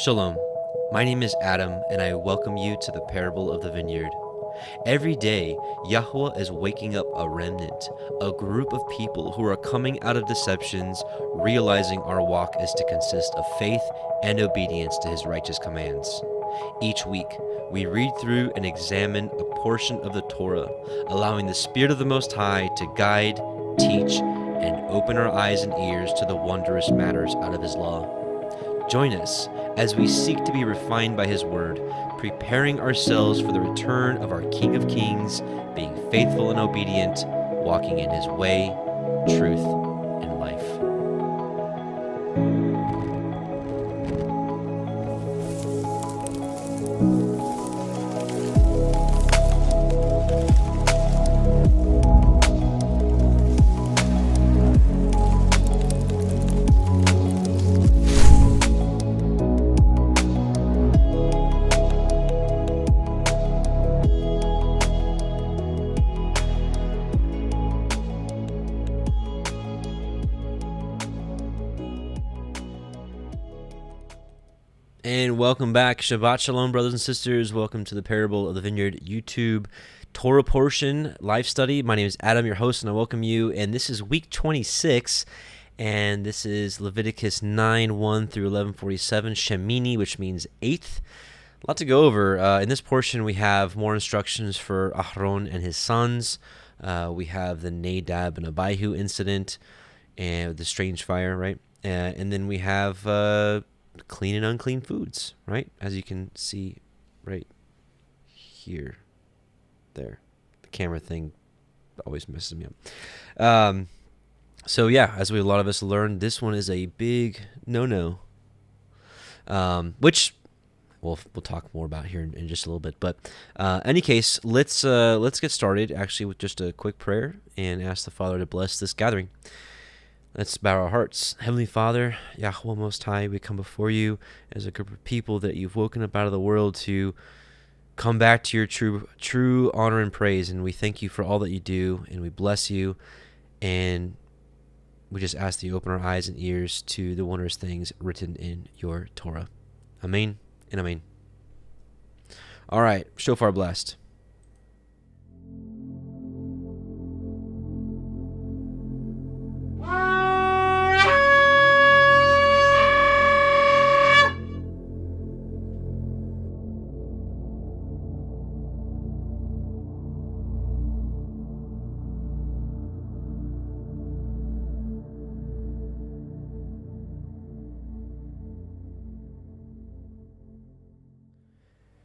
Shalom, my name is Adam, and I welcome you to the parable of the vineyard. Every day, Yahuah is waking up a remnant, a group of people who are coming out of deceptions, realizing our walk is to consist of faith and obedience to His righteous commands. Each week, we read through and examine a portion of the Torah, allowing the Spirit of the Most High to guide, teach, and open our eyes and ears to the wondrous matters out of His law. Join us as we seek to be refined by His Word, preparing ourselves for the return of our King of Kings, being faithful and obedient, walking in His way, truth, and life. And welcome back. Shabbat Shalom, brothers and sisters. Welcome to the Parable of the Vineyard YouTube Torah portion life study. My name is Adam, your host, and I welcome you. And this is week 26, and this is Leviticus 9:1 through 11:47, Shemini, which means eighth. A lot to go over. In this portion, we have more instructions for Aharon and his sons. We have the Nadab and Abihu incident and the strange fire, right? And then we have clean and unclean foods, right? As you can see right here. There. The camera thing always messes me up. So yeah, as a lot of us learned, this one is a big no-no. Which we'll talk more about here in just a little bit. But any case, let's get started actually with just a quick prayer and ask the Father to bless this gathering. Let's bow our hearts. Heavenly Father, Yahuah Most High, we come before you as a group of people that you've woken up out of the world to come back to your true honor and praise. And we thank you for all that you do, and we bless you. And we just ask that you open our eyes and ears to the wondrous things written in your Torah. Amen and amen. All right, shofar blast.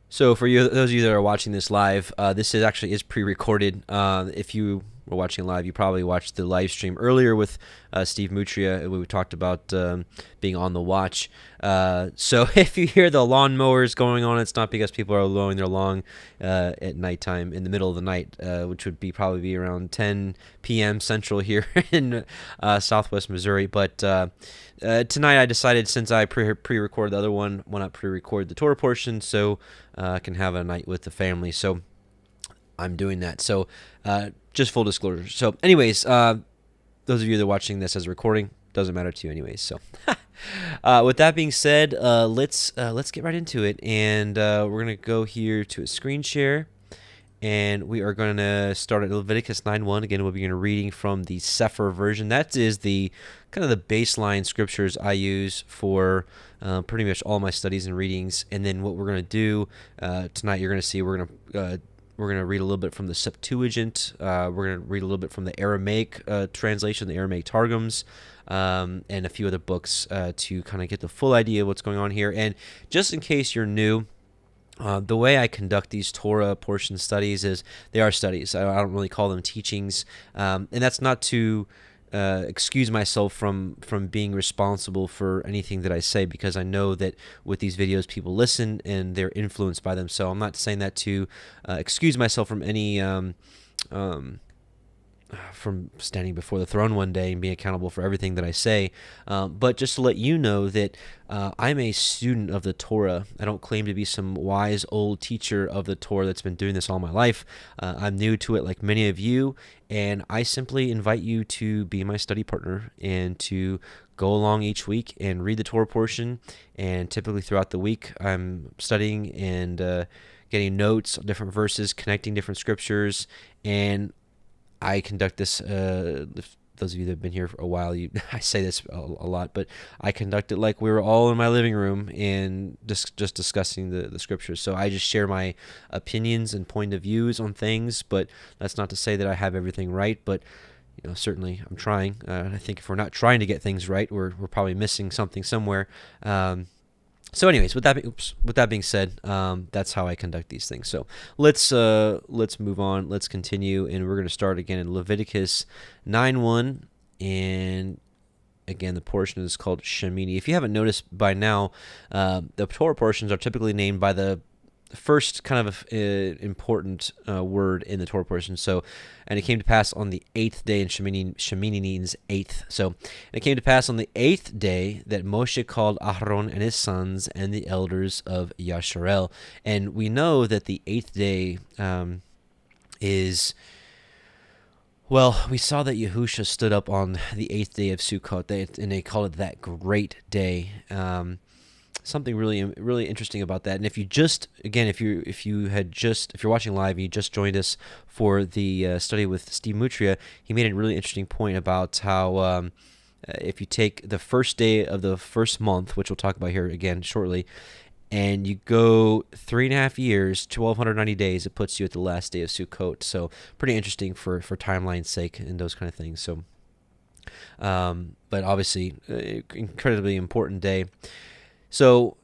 So for you, those of you that are watching this live, this is pre-recorded. If you were watching live, you probably watched the live stream earlier with Steve Mutria. We talked about being on the watch. So if you hear the lawnmowers going on, it's not because people are mowing their lawn at nighttime in the middle of the night, which would probably be around 10 p.m. Central here in Southwest Missouri. But tonight I decided, since I pre-recorded the other one, why not pre-record the Torah portion so I can have a night with the family. So I'm doing that. So just full disclosure. So anyways, those of you that are watching this as a recording, doesn't matter to you anyways. So with that being said, let's get right into it. And we're going to go here to a screen share. And we are going to start at Leviticus 9:1. Again, we'll begin reading from the Sefer version. That is the kind of the baseline scriptures I use for pretty much all my studies and readings. And then what we're going to do tonight, you're going to see we're going to read a little bit from the Septuagint. We're going to read a little bit from the Aramaic translation, the Aramaic Targums, and a few other books to kind of get the full idea of what's going on here. And just in case you're new, the way I conduct these Torah portion studies is they are studies. I don't really call them teachings, and that's not to excuse myself from being responsible for anything that I say, because I know that with these videos people listen and they're influenced by them. So I'm not saying that to excuse myself from any from standing before the throne one day and being accountable for everything that I say. But just to let you know that I'm a student of the Torah. I don't claim to be some wise old teacher of the Torah that's been doing this all my life. I'm new to it like many of you, and I simply invite you to be my study partner and to go along each week and read the Torah portion. And typically throughout the week, I'm studying and getting notes on different verses, connecting different scriptures, and I conduct this, those of you that have been here for a while, I say this a lot, but I conduct it like we were all in my living room and just discussing the scriptures. So I just share my opinions and point of views on things, but that's not to say that I have everything right, but certainly I'm trying. I think if we're not trying to get things right, we're probably missing something somewhere. So anyways, with that being said, that's how I conduct these things. So let's move on. Let's continue, and we're going to start again in Leviticus 9:1, and again the portion is called Shemini. If you haven't noticed by now, the Torah portions are typically named by the first kind of important word in the Torah portion. So, and it came to pass on the 8th day, and Shemini means 8th. So, and it came to pass on the 8th day that Moshe called Aharon and his sons and the elders of Yasharel. And we know that the 8th day we saw that Yahusha stood up on the 8th day of Sukkot, and they call it that great day. Something really, really interesting about that. And if you're watching live and you just joined us for the study with Steve Mutria, he made a really interesting point about how if you take the first day of the first month, which we'll talk about here again shortly, and you go 3.5 years, 1,290 days, it puts you at the last day of Sukkot. So pretty interesting for timeline's sake and those kind of things. So, but obviously, incredibly important day. So,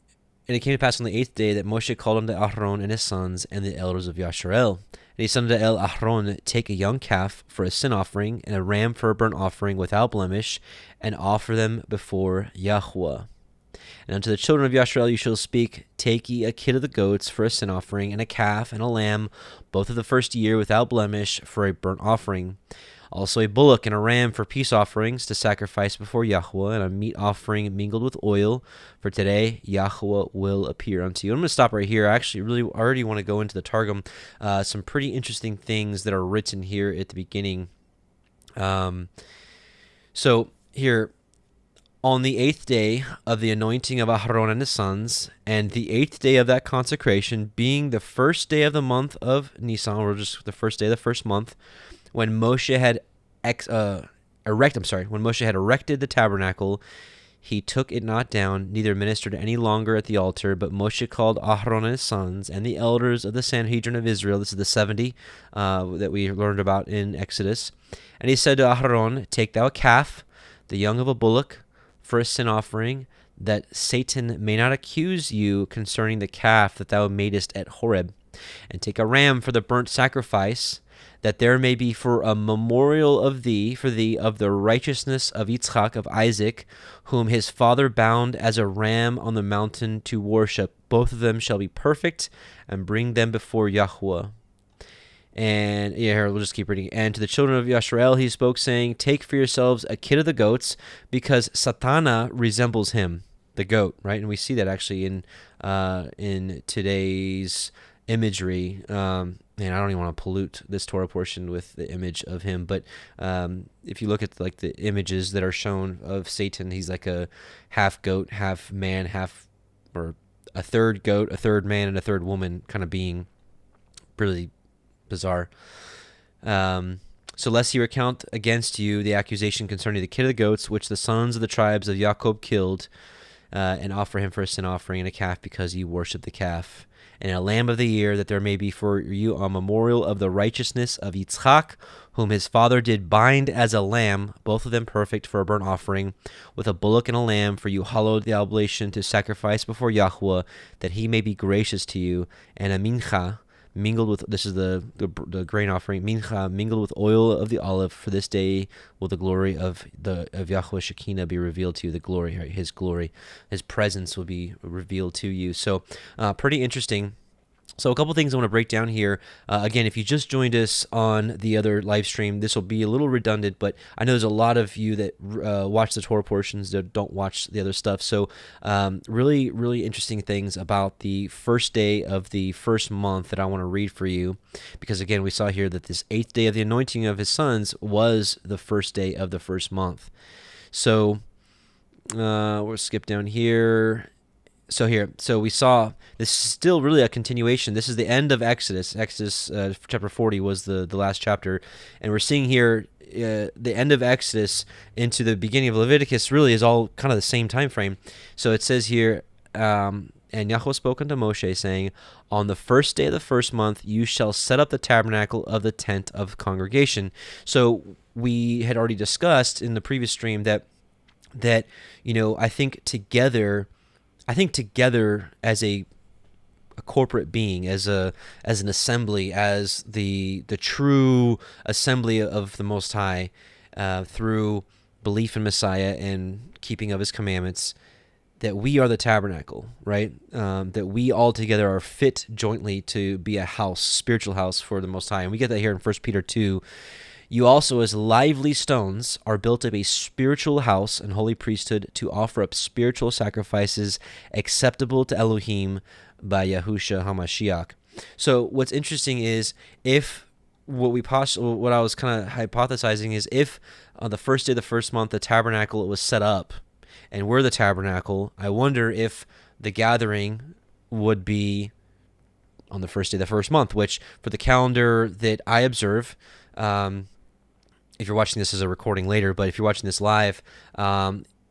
and it came to pass on the 8th day that Moshe called unto Aharon and his sons and the elders of Yasharel. And he said unto Aharon, take a young calf for a sin offering and a ram for a burnt offering without blemish, and offer them before Yahuah. And unto the children of Yasharel you shall speak, take ye a kid of the goats for a sin offering, and a calf and a lamb, both of the first year without blemish, for a burnt offering. Also a bullock and a ram for peace offerings to sacrifice before Yahuah, and a meat offering mingled with oil. For today Yahuah will appear unto you. I'm going to stop right here. I actually really already want to go into the Targum. Some pretty interesting things that are written here at the beginning. So here, on the 8th day of the anointing of Aharon and his sons, and the 8th day of that consecration, being the first day of the month of Nisan, or just the first day of the first month, when Moshe had erected the tabernacle, he took it not down, neither ministered any longer at the altar. But Moshe called Aharon and his sons and the elders of the Sanhedrin of Israel. This is the 70 that we learned about in Exodus. And he said to Aharon, take thou a calf, the young of a bullock, for a sin offering, that Satan may not accuse you concerning the calf that thou madest at Horeb. And take a ram for the burnt sacrifice, that there may be for a memorial of thee, of the righteousness of Yitzchak, of Isaac, whom his father bound as a ram on the mountain to worship. Both of them shall be perfect, and bring them before Yahuah. And here, we'll just keep reading. And to the children of Yasharel he spoke, saying, take for yourselves a kid of the goats, because Satana resembles him, the goat, right? And we see that actually in today's imagery. Man, I don't even want to pollute this Torah portion with the image of him, but if you look at like the images that are shown of Satan, he's like a half goat, half man, or a third goat, a third man, and a third woman kind of being. Really bizarre. So lest he recount against you the accusation concerning the kid of the goats, which the sons of the tribes of Jacob killed, and offer him for a sin offering and a calf, because you worship the calf. And a lamb of the year, that there may be for you a memorial of the righteousness of Yitzchak, whom his father did bind as a lamb, both of them perfect for a burnt offering, with a bullock and a lamb, for you hallowed the oblation to sacrifice before Yahuah, that he may be gracious to you, and a mincha mingled with, this is the grain offering, mincha mingled with oil of the olive. For this day will the glory of Yahuah Shekinah be revealed to you. The glory, his presence will be revealed to you. So pretty interesting. So a couple things I want to break down here. Again, if you just joined us on the other live stream, this will be a little redundant, but I know there's a lot of you that watch the Torah portions that don't watch the other stuff. So really, really interesting things about the first day of the first month that I want to read for you. Because again, we saw here that this 8th day of the anointing of his sons was the first day of the first month. So we'll skip down here. So we saw this is still really a continuation. This is the end of Exodus. Exodus chapter 40 was the last chapter. And we're seeing here the end of Exodus into the beginning of Leviticus really is all kind of the same time frame. So it says here, and Yahuah spoke unto Moshe, saying, on the first day of the first month you shall set up the tabernacle of the tent of congregation. So we had already discussed in the previous stream that I think together as a corporate being, as an assembly, as the true assembly of the Most High, through belief in Messiah and keeping of his commandments, that we are the tabernacle, right? That we all together are fit jointly to be a house, spiritual house for the Most High. And we get that here in 1 Peter 2. You also, as lively stones, are built up a spiritual house and holy priesthood to offer up spiritual sacrifices acceptable to Elohim by Yahusha HaMashiach. So what's interesting is what I was kind of hypothesizing is if on the first day of the first month the tabernacle was set up and we're the tabernacle, I wonder if the gathering would be on the first day of the first month, which for the calendar that I observe, if you're watching this as a recording later, but if you're watching this live,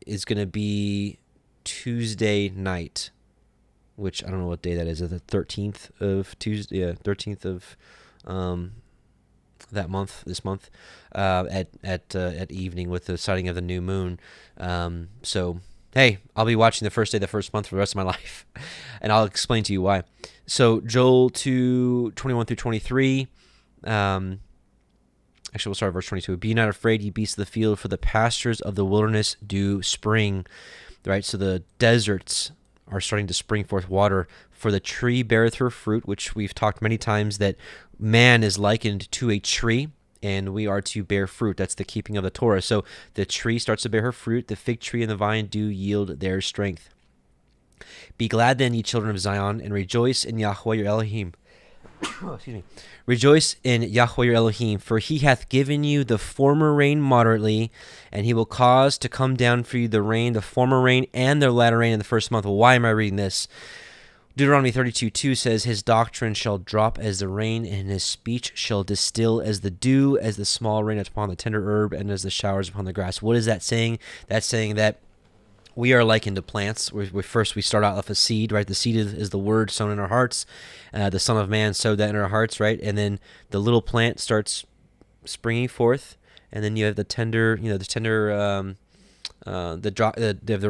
is going to be Tuesday night, which I don't know what day that is. The 13th of Tuesday, 13th of this month, at evening with the sighting of the new moon. So hey, I'll be watching the first day of the first month for the rest of my life, and I'll explain to you why. So Joel 2:21 through 23. Actually, we'll start at verse 22. Be not afraid, ye beasts of the field, for the pastures of the wilderness do spring. Right? So the deserts are starting to spring forth water. For the tree beareth her fruit, which we've talked many times that man is likened to a tree, and we are to bear fruit. That's the keeping of the Torah. So the tree starts to bear her fruit. The fig tree and the vine do yield their strength. Be glad then, ye children of Zion, and rejoice in Yahuah your Elohim. Excuse me. Rejoice in Yahuah your Elohim, for he hath given you the former rain moderately, and he will cause to come down for you the former rain and the latter rain in the first month. Well, why am I reading this? Deuteronomy 32:2 says, his doctrine shall drop as the rain, and his speech shall distill as the dew, as the small rain upon the tender herb, and as the showers upon the grass. What is that saying? That's saying that we are likened to plants. We start out with a seed, right? The seed is the word sown in our hearts. The Son of Man sowed that in our hearts, right? And then the little plant starts springing forth, and then you have the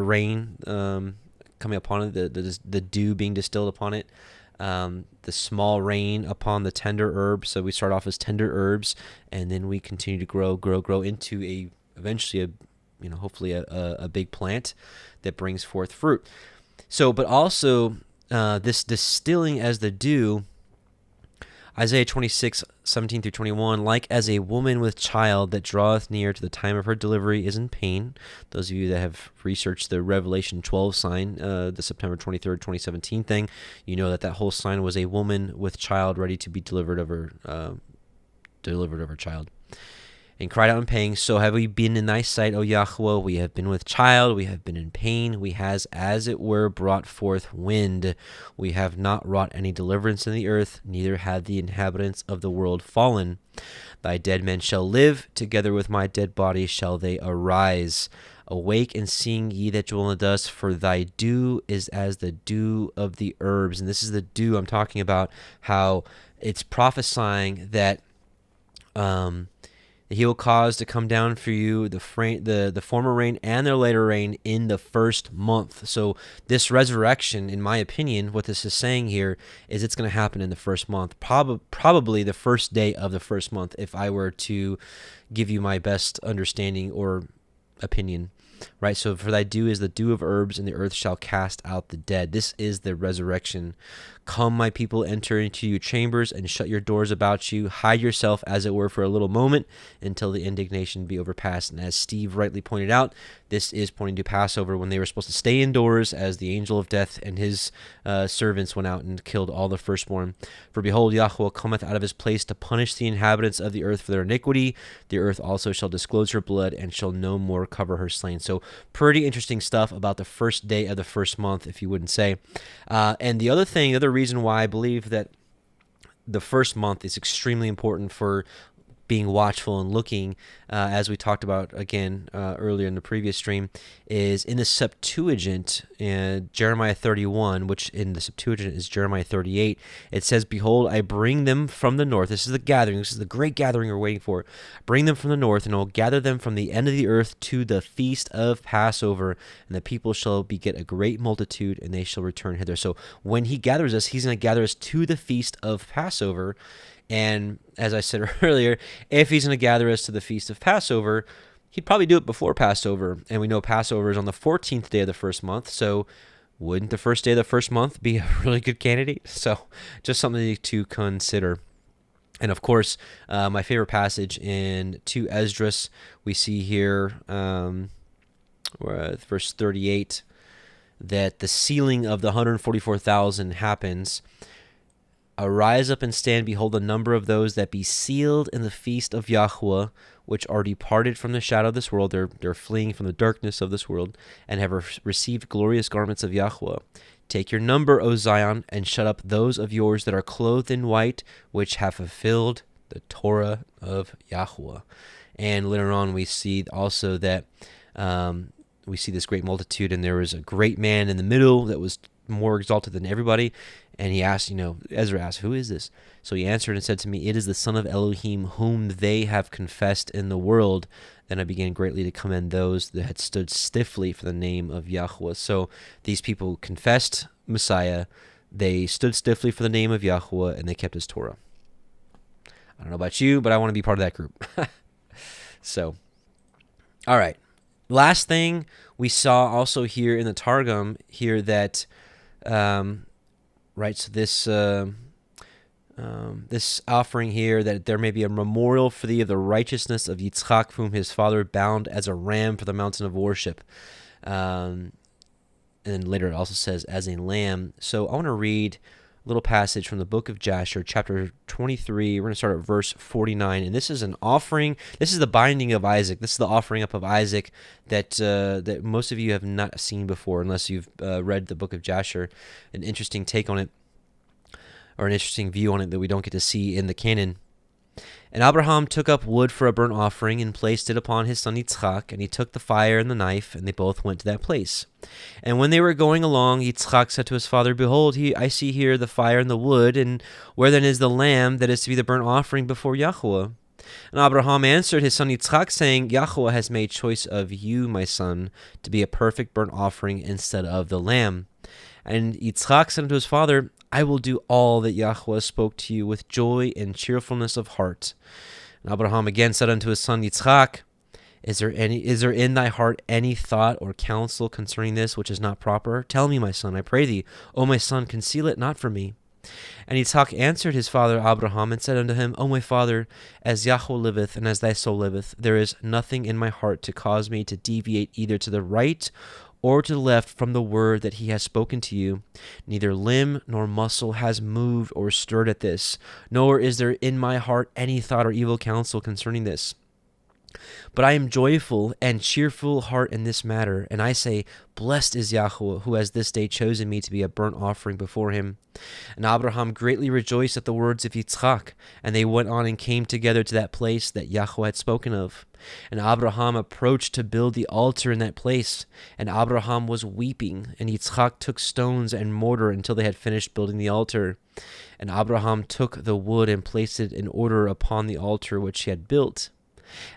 rain coming upon it, the dew being distilled upon it, the small rain upon the tender herb. So we start off as tender herbs, and then we continue to grow into eventually hopefully a big plant that brings forth fruit. So, but also this distilling as the dew, Isaiah 26:17 through 21, like as a woman with child that draweth near to the time of her delivery is in pain. Those of you that have researched the Revelation 12 sign, the September 23rd, 2017 thing, you know that whole sign was a woman with child ready to be delivered of her child. And cried out in pain, so have we been in thy sight, O Yahuah. We have been with child, we have been in pain, we has as it were brought forth wind. We have not wrought any deliverance in the earth, neither had the inhabitants of the world fallen. Thy dead men shall live, together with my dead body shall they arise. Awake and sing, ye that dwell in the dust, for thy dew is as the dew of the herbs. And this is the dew I'm talking about, how it's prophesying that he will cause to come down for you the former rain and the later rain in the first month. So this resurrection, in my opinion, what this is saying here is it's going to happen in the first month, probably the first day of the first month, if I were to give you my best understanding or opinion. right? So for thy dew is the dew of herbs, and the earth shall cast out the dead. This is the resurrection. Come, my people, enter into your chambers and shut your doors about you. Hide yourself, as it were, for a little moment until the indignation be overpassed. And as Steve rightly pointed out, this is pointing to Passover, when they were supposed to stay indoors as the angel of death and his servants went out and killed all the firstborn. For behold, Yahuah cometh out of his place to punish the inhabitants of the earth for their iniquity. The earth also shall disclose her blood and shall no more cover her slain. So pretty interesting stuff about the first day of the first month, if you wouldn't say. And the other thing, the other reason why I believe that the first month is extremely important for being watchful and looking, as we talked about again earlier in the previous stream, is in the Septuagint, Jeremiah 31, which in the Septuagint is Jeremiah 38. It says, "Behold, I bring them from the north." This is the gathering. This is the great gathering we're waiting for. "Bring them from the north, and I will gather them from the end of the earth to the feast of Passover, and the people shall beget a great multitude, and they shall return hither." So when he gathers us, he's going to gather us to the feast of Passover. And as I said earlier, if he's going to gather us to the feast of Passover, he'd probably do it before Passover. And we know Passover is on the 14th day of the first month. So wouldn't the first day of the first month be a really good candidate? So just something to consider. And of course, my favorite passage in 2 Esdras, we see here, verse 38, that the sealing of the 144,000 happens. "Arise up and stand, behold the number of those that be sealed in the feast of Yahuah, which are departed from the shadow of this world." They're fleeing from the darkness of this world, "and have received glorious garments of Yahuah. Take your number, O Zion, and shut up those of yours that are clothed in white, which have fulfilled the Torah of Yahuah." And later on we see also that we see this great multitude, and there was a great man in the middle that was more exalted than everybody. And he asked, Ezra asked, "Who is this?" So he answered and said to me, "It is the Son of Elohim, whom they have confessed in the world." Then I began greatly to commend those that had stood stiffly for the name of Yahuah. So these people confessed Messiah, they stood stiffly for the name of Yahuah, and they kept his Torah. I don't know about you, but I want to be part of that group. So, all right. Last thing we saw also here in the Targum here that, right, so this offering here, that there may be a memorial for thee of the righteousness of Yitzchak, whom his father bound as a ram for the mountain of worship. And then later it also says as a lamb. So I want to read a little passage from the book of Jasher, chapter 23. We're going to start at verse 49. And this is an offering. This is the binding of Isaac. This is the offering up of Isaac that most of you have not seen before, unless you've read the book of Jasher. An interesting take on it, or an interesting view on it that we don't get to see in the canon. "And Abraham took up wood for a burnt offering and placed it upon his son Yitzchak, and he took the fire and the knife, and they both went to that place. And when they were going along, Yitzchak said to his father, Behold, I see here the fire and the wood, and where then is the lamb that is to be the burnt offering before Yahuah? And Abraham answered his son Yitzchak, saying, Yahuah has made choice of you, my son, to be a perfect burnt offering instead of the lamb. And Yitzchak said unto his father, I will do all that Yahuah spoke to you with joy and cheerfulness of heart. And Abraham again said unto his son Yitzchak, Is there in thy heart any thought or counsel concerning this which is not proper? Tell me, my son, I pray thee. O my son, conceal it not from me. And Yitzchak answered his father Abraham and said unto him, O my father, as Yahuah liveth, and as thy soul liveth, there is nothing in my heart to cause me to deviate either to the right or to the left from the word that he has spoken to you. Neither limb nor muscle has moved or stirred at this, nor is there in my heart any thought or evil counsel concerning this. But I am joyful and cheerful heart in this matter, and I say, Blessed is Yahuah, who has this day chosen me to be a burnt offering before him. And Abraham greatly rejoiced at the words of Yitzchak, and they went on and came together to that place that Yahuah had spoken of. And Abraham approached to build the altar in that place, and Abraham was weeping, and Yitzchak took stones and mortar until they had finished building the altar. And Abraham took the wood and placed it in order upon the altar which he had built.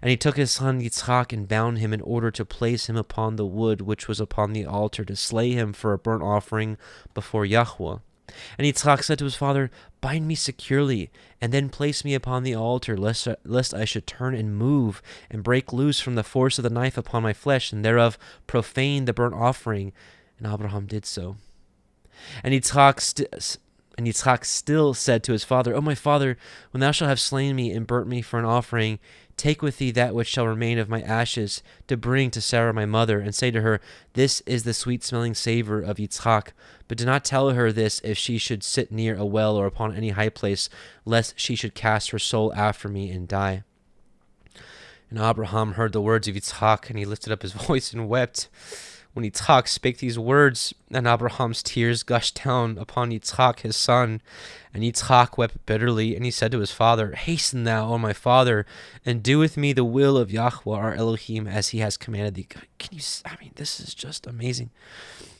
And he took his son Yitzchak and bound him in order to place him upon the wood which was upon the altar to slay him for a burnt offering before Yahuah. And Yitzchak said to his father, "Bind me securely, and then place me upon the altar, lest I should turn and move, and break loose from the force of the knife upon my flesh, and thereof profane the burnt offering." And Abraham did so. And Yitzchak still said to his father, "O my father, when thou shalt have slain me and burnt me for an offering, take with thee that which shall remain of my ashes, to bring to Sarah my mother, and say to her, This is the sweet-smelling savor of Yitzchak. But do not tell her this if she should sit near a well or upon any high place, lest she should cast her soul after me and die." And Abraham heard the words of Yitzchak, and he lifted up his voice and wept. When Yitzchak spake these words, and Abraham's tears gushed down upon Yitzchak his son, and Yitzchak wept bitterly, and he said to his father, "Hasten thou, O my father, and do with me the will of Yahuah our Elohim, as he has commanded thee." This is just amazing.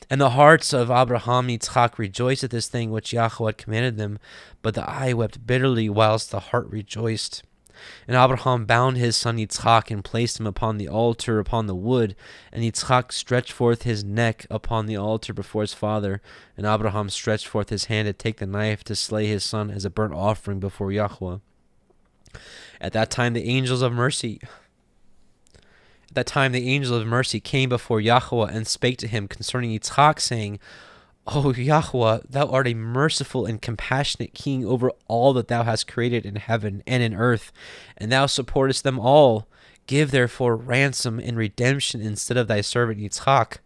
And the hearts of Abraham and Yitzchak rejoiced at this thing which Yahuah had commanded them, but the eye wept bitterly, whilst the heart rejoiced. And Abraham bound his son Yitzchak and placed him upon the altar upon the wood. And Yitzchak stretched forth his neck upon the altar before his father. And Abraham stretched forth his hand to take the knife to slay his son as a burnt offering before Yahuah. At that time the angels of mercy came before Yahuah and spake to him concerning Yitzchak, saying, "O Yahuah, thou art a merciful and compassionate king over all that thou hast created in heaven and in earth, and thou supportest them all. Give therefore ransom and redemption instead of thy servant Yitzchak,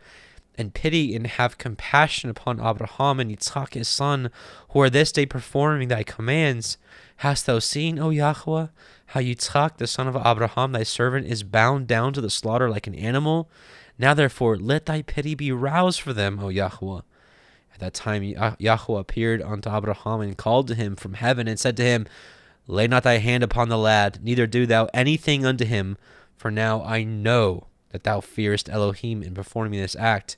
and pity and have compassion upon Abraham and Yitzchak his son, who are this day performing thy commands. Hast thou seen, O Yahuah, how Yitzchak the son of Abraham thy servant is bound down to the slaughter like an animal? Now therefore let thy pity be roused for them, O Yahuah." At that time Yahuah appeared unto Abraham and called to him from heaven and said to him, "Lay not thy hand upon the lad, neither do thou anything unto him, for now I know that thou fearest Elohim in performing this act,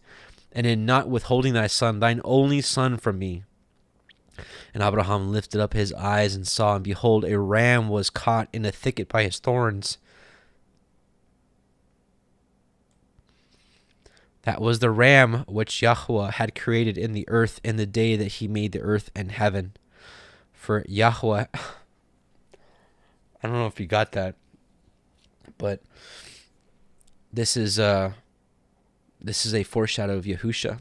and in not withholding thy son, thine only son, from me." And Abraham lifted up his eyes and saw, and behold, a ram was caught in a thicket by his thorns. That was the ram which Yahuah had created in the earth in the day that he made the earth and heaven. For Yahuah, I don't know if you got that, but this is a foreshadow of Yahusha,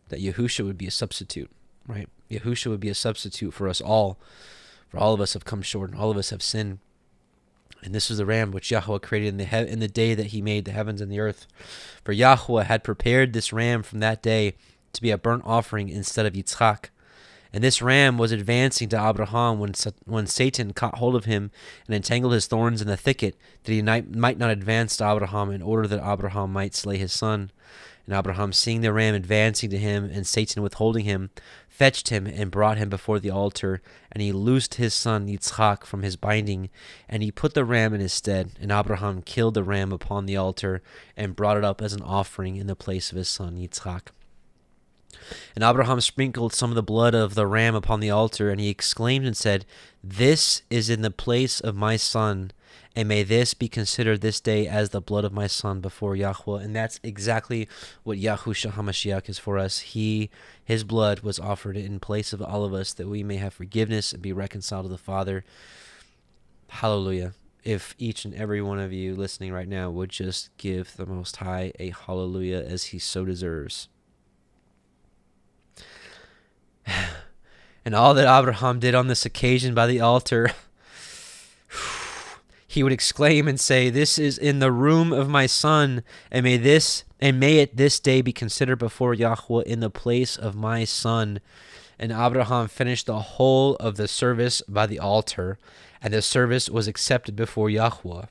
that Yahusha would be a substitute, right? Yahusha would be a substitute for us all, for all of us have come short and all of us have sinned. And this is the ram which Yahuah created in the day that he made the heavens and the earth. For Yahuah had prepared this ram from that day to be a burnt offering instead of Yitzchak. And this ram was advancing to Abraham when Satan caught hold of him and entangled his thorns in the thicket, that he might not advance to Abraham, in order that Abraham might slay his son. And Abraham, seeing the ram advancing to him and Satan withholding him, fetched him and brought him before the altar. And he loosed his son Yitzchak from his binding, and he put the ram in his stead. And Abraham killed the ram upon the altar and brought it up as an offering in the place of his son Yitzchak. And Abraham sprinkled some of the blood of the ram upon the altar, and he exclaimed and said, "This is in the place of my son, and may this be considered this day as the blood of my son before Yahuah." And that's exactly what Yahusha HaMashiach is for us. His blood was offered in place of all of us, that we may have forgiveness and be reconciled to the Father. Hallelujah. If each and every one of you listening right now would just give the Most High a hallelujah, as he so deserves. And all that Abraham did on this occasion by the altar, he would exclaim and say, "This is in the room of my son, and may it this day be considered before Yahuah in the place of my son." And Abraham finished the whole of the service by the altar, and the service was accepted before Yahuah,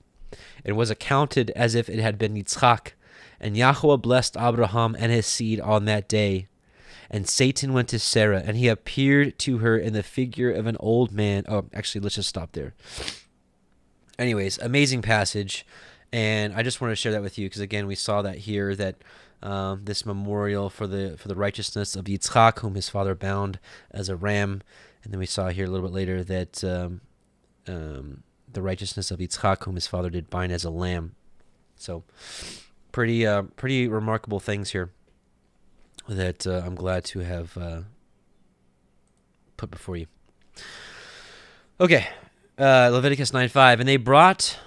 and was accounted as if it had been Yitzchak. And Yahuah blessed Abraham and his seed on that day. And Satan went to Sarah, and he appeared to her in the figure of an old man. Oh, actually, let's just stop there. Anyways, amazing passage, and I just wanted to share that with you because, again, we saw that here, that this memorial for the righteousness of Yitzchak, whom his father bound as a ram, and then we saw here a little bit later that the righteousness of Yitzchak, whom his father did bind as a lamb. So, pretty remarkable things here that I'm glad to have put before you. Okay, Leviticus 9:5, and they brought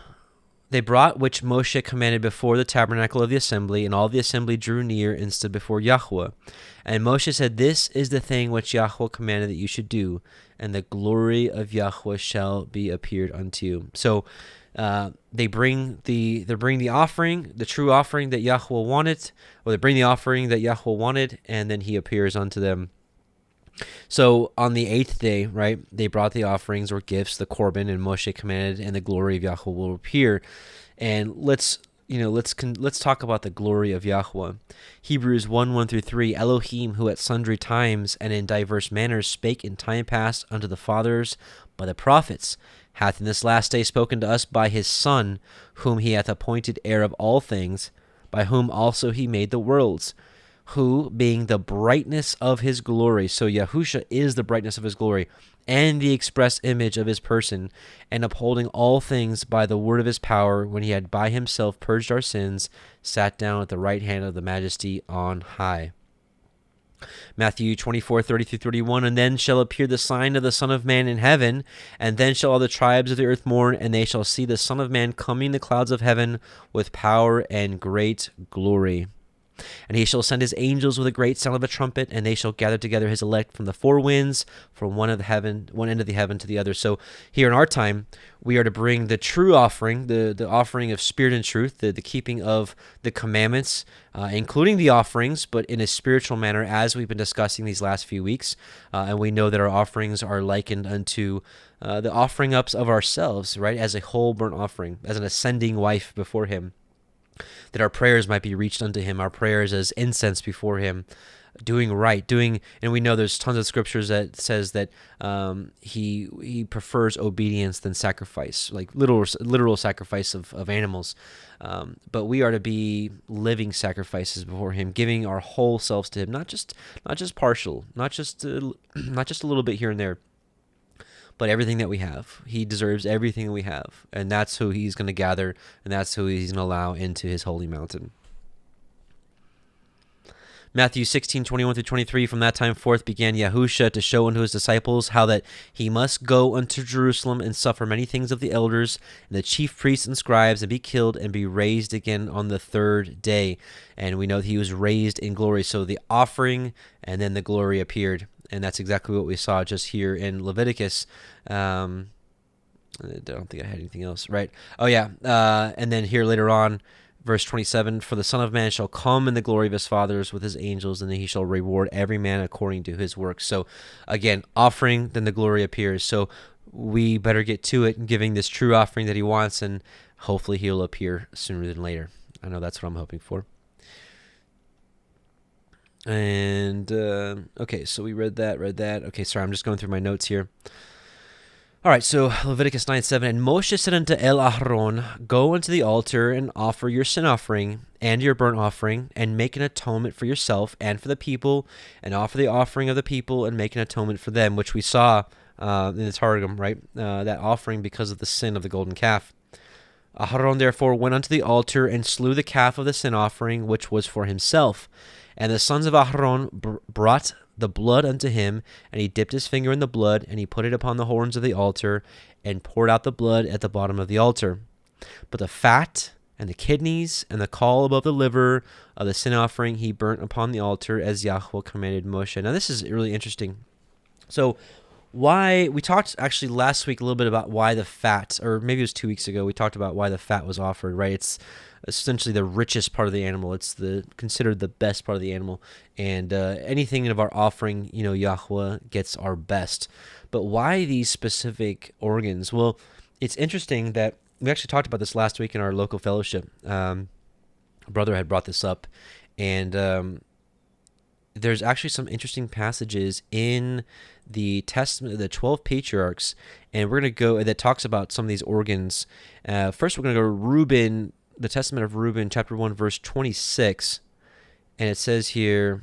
which Moshe commanded before the tabernacle of the assembly, and all the assembly drew near and stood before Yahuah. And Moshe said, "This is the thing which Yahuah commanded that you should do, and the glory of Yahuah shall be appeared unto you." So they bring the offering, the true offering that Yahuah wanted, or they bring the offering that Yahuah wanted, and then he appears unto them. So on the 8th day, right, they brought the offerings or gifts, the korban, and Moshe commanded, and the glory of Yahuah will appear. And let's talk about the glory of Yahuah. Hebrews 1:1-3, Elohim, who at sundry times and in diverse manners spake in time past unto the fathers by the prophets, hath in this last day spoken to us by his Son, whom he hath appointed heir of all things, by whom also he made the worlds, who, being the brightness of his glory, so Yahusha is the brightness of his glory, and the express image of his person, and upholding all things by the word of his power, when he had by himself purged our sins, sat down at the right hand of the majesty on high. Matthew 24:30-31, and then shall appear the sign of the Son of Man in heaven, and then shall all the tribes of the earth mourn, and they shall see the Son of Man coming in the clouds of heaven with power and great glory. And he shall send his angels with a great sound of a trumpet, and they shall gather together his elect from the four winds, from one end of the heaven to the other. So here in our time, we are to bring the true offering, the offering of spirit and truth, the keeping of the commandments, including the offerings, but in a spiritual manner, as we've been discussing these last few weeks. And we know that our offerings are likened unto the offering ups of ourselves, right, as a whole burnt offering, as an ascending wife before him, that our prayers might be reached unto him, our prayers as incense before him, doing right, and we know there's tons of scriptures that says that he prefers obedience than sacrifice, like literal sacrifice of animals. But we are to be living sacrifices before him, giving our whole selves to him, not just partial, not just a little bit here and there, but everything that we have. He deserves everything that we have, and that's who he's going to gather, and that's who he's going to allow into his holy mountain. Matthew 16:21-23, from that time forth began Yahusha to show unto his disciples how that he must go unto Jerusalem and suffer many things of the elders and the chief priests and scribes, and be killed and be raised again on the third day. And we know that he was raised in glory. So the offering and then the glory appeared. And that's exactly what we saw just here in Leviticus. I don't think I had anything else, right? Oh, yeah. And then here later on, verse 27, for the Son of Man shall come in the glory of his fathers with his angels, and then he shall reward every man according to his work. So, again, offering, then the glory appears. So we better get to it and giving this true offering that he wants, and hopefully he'll appear sooner than later. I know that's what I'm hoping for. And, okay, so we read that. Okay, sorry, I'm just going through my notes here. All right, so Leviticus 9:7, and Moshe said unto Aaron, go unto the altar and offer your sin offering and your burnt offering, and make an atonement for yourself and for the people, and offer the offering of the people and make an atonement for them, which we saw in the Targum, right? That offering because of the sin of the golden calf. Aaron therefore went unto the altar and slew the calf of the sin offering, which was for himself. And the sons of Aaron brought the blood unto him, and he dipped his finger in the blood, and he put it upon the horns of the altar, and poured out the blood at the bottom of the altar. But the fat and the kidneys and the caul above the liver of the sin offering he burnt upon the altar, as Yahuah commanded Moshe. Now this is really interesting. So why, we talked actually last week a little bit about why the fat, or maybe it was 2 weeks ago, we talked about why the fat was offered, right? It's essentially the richest part of the animal. It's considered the best part of the animal, and anything of our offering, Yahuah gets our best. But why these specific organs? Well, it's interesting that we actually talked about this last week in our local fellowship. A brother had brought this up, and there's actually some interesting passages in the Testament, the 12 patriarchs, and we're going to go, that talks about some of these organs. First, we're going to go to Rúben, the Testament of Rúben, chapter 1, verse 26, and it says here,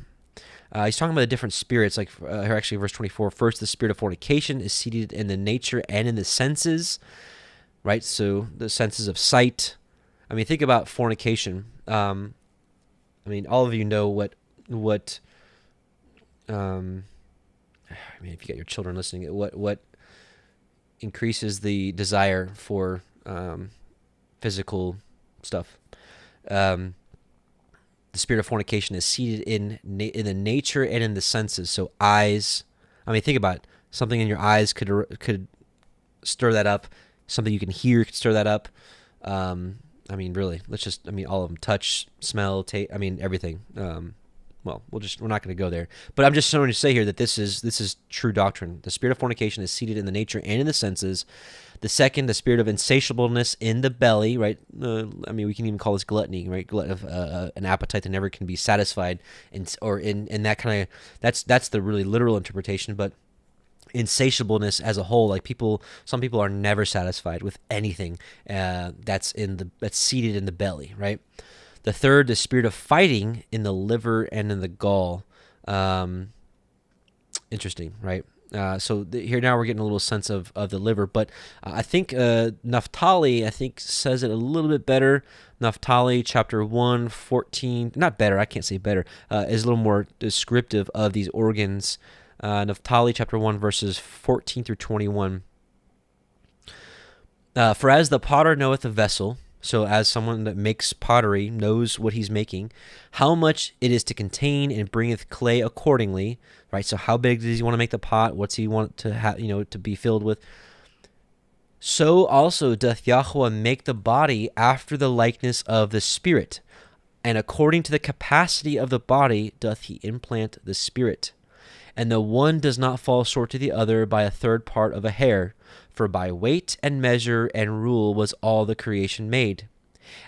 he's talking about the different spirits, like here actually verse 24, first the spirit of fornication is seated in the nature and in the senses, right? So the senses of sight. I mean, think about fornication. I mean, all of you know what I mean, if you got your children listening, what increases the desire for physical stuff? The spirit of fornication is seated in the nature and in the senses. So eyes. I mean, think about it. Something in your eyes could stir that up. Something you can hear could stir that up. I mean, really, all of them: touch, smell, taste. I mean, everything. Well, we're not going to go there. But I'm just trying to say here that this is true doctrine. The spirit of fornication is seated in the nature and in the senses. The second, the spirit of insatiableness in the belly, right? I mean, we can even call this gluttony, right? An appetite that never can be satisfied, or in that kind of, that's the really literal interpretation. But insatiableness as a whole, like some people are never satisfied with anything that's seated in the belly, right? The third, the spirit of fighting in the liver and in the gall. Interesting, right? So here now we're getting a little sense of the liver, but I think Naphtali, says it a little bit better. Naphtali chapter 1, 14, not better, I can't say better, is a little more descriptive of these organs. Naphtali chapter 1, verses 14 through 21. For as the potter knoweth the vessel, so as someone that makes pottery knows what he's making, how much it is to contain, and bringeth clay accordingly, right? So how big does he want to make the pot? What's he want to have, to be filled with? So also doth Yahuah make the body after the likeness of the spirit, and according to the capacity of the body doth he implant the spirit. And the one does not fall short to the other by a third part of a hair, for by weight and measure and rule was all the creation made.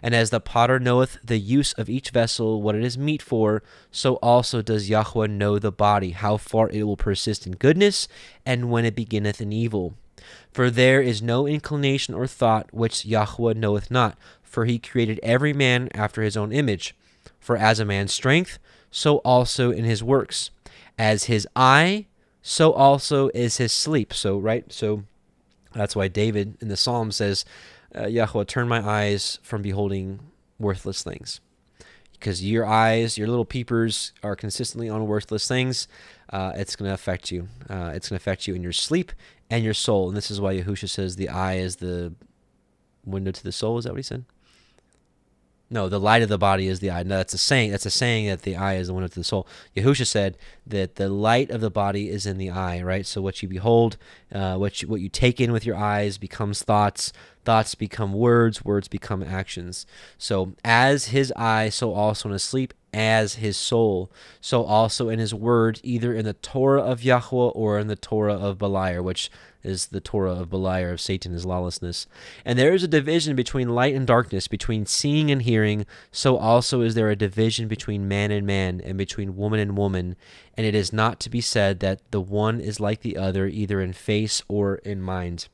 And as the potter knoweth the use of each vessel, what it is meet for, so also does Yahuah know the body, how far it will persist in goodness, and when it beginneth in evil. For there is no inclination or thought which Yahuah knoweth not, for he created every man after his own image. For as a man's strength, so also in his works. As his eye, so also is his sleep. So that's why David in the Psalm says, Yahuah, turn my eyes from beholding worthless things. Because your eyes, your little peepers, are consistently on worthless things. It's going to affect you. It's going to affect you in your sleep and your soul. And this is why Yahusha says the eye is the window to the soul. Is that what he said? No, the light of the body is the eye. No, that's a saying. That's a saying that the eye is the window to the soul. Yahusha said that the light of the body is in the eye, right? So what you behold, what you take in with your eyes becomes thoughts. Thoughts become words. Words become actions. So as his eye, so also in his sleep. As his soul, so also in his word, either in the Torah of Yahuah or in the Torah of Beliar, which is the Torah of Beliar, of Satan, his lawlessness. And there is a division between light and darkness, between seeing and hearing, so also is there a division between man, and between woman and woman. And it is not to be said that the one is like the other, either in face or in mind.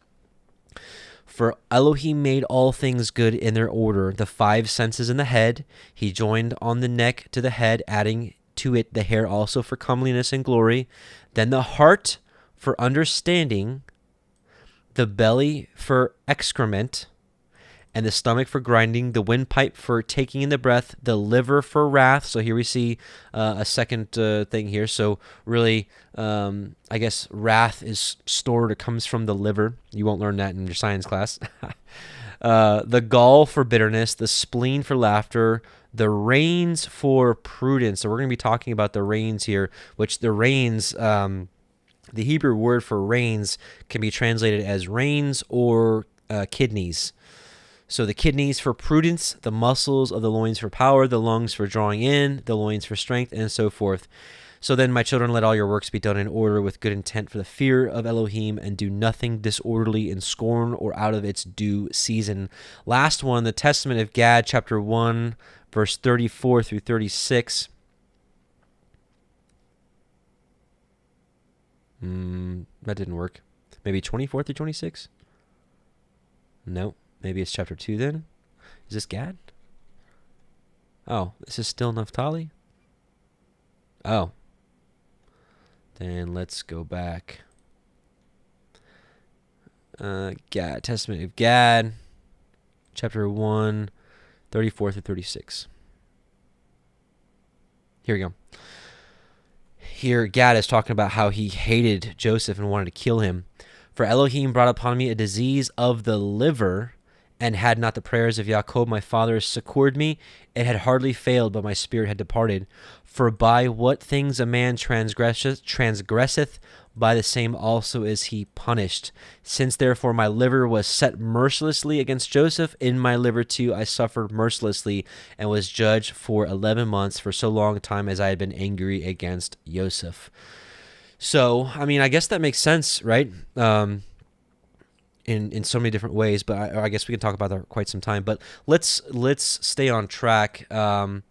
For Elohim made all things good in their order, the five senses in the head. He joined on the neck to the head, adding to it the hair also for comeliness and glory. Then the heart for understanding, the belly for excrement, and the stomach for grinding, the windpipe for taking in the breath, the liver for wrath. So here we see a second thing here. So really, I guess wrath is stored or comes from the liver. You won't learn that in your science class. The gall for bitterness, the spleen for laughter, the reins for prudence. So we're going to be talking about the reins here, which the reins, the Hebrew word for reins can be translated as reins or kidneys. So the kidneys for prudence, the muscles of the loins for power, the lungs for drawing in, the loins for strength, and so forth. So then, my children, let all your works be done in order with good intent for the fear of Elohim, and do nothing disorderly in scorn or out of its due season. Last one, the Testament of Gad, chapter 1, verse 34 through 36. That didn't work. Maybe 24 through 26? No. Maybe it's chapter 2 then? Is this Gad? Oh, this is still Naphtali? Oh. Then let's go back. Gad, Testament of Gad, chapter 1, 34 through 36. Here we go. Here, Gad is talking about how he hated Joseph and wanted to kill him. For Elohim brought upon me a disease of the liver, and had not the prayers of Yaakov my father succored me, it had hardly failed, but my spirit had departed. For by what things a man transgresseth, by the same also is he punished. Since therefore my liver was set mercilessly against Joseph, in my liver too I suffered mercilessly, and was judged for 11 months, for so long time as I had been angry against Joseph. So, I mean, I guess that makes sense, right? In so many different ways, but I guess we can talk about that quite some time. But let's stay on track. I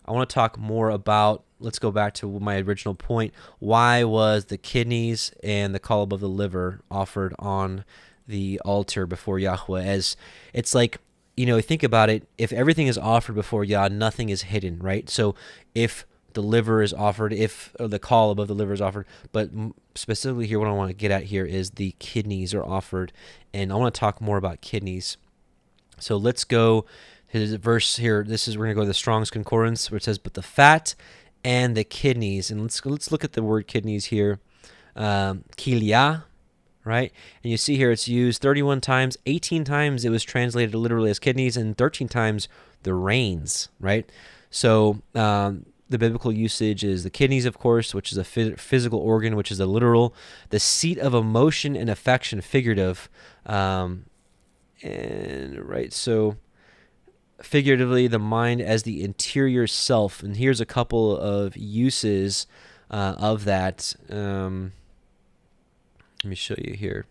want to talk more about, let's go back to my original point. Why was the kidneys and the caul of the liver offered on the altar before Yahuah? As it's like, think about it. If everything is offered before Yah, nothing is hidden, right? So if the liver is offered, if the caul above the liver is offered, but specifically here, what I want to get at here is the kidneys are offered, and I want to talk more about kidneys. So let's go to the verse here. We're going to go to the Strong's Concordance, where it says, "But the fat and the kidneys," and let's look at the word kidneys here, kilia, right? And you see here it's used 31 times, 18 times it was translated literally as kidneys, and 13 times the reins, right? So the biblical usage is the kidneys, of course, which is a physical organ, which is a literal, the seat of emotion and affection, figurative, and right. So figuratively, the mind as the interior self. And here's a couple of uses of that. Let me show you here.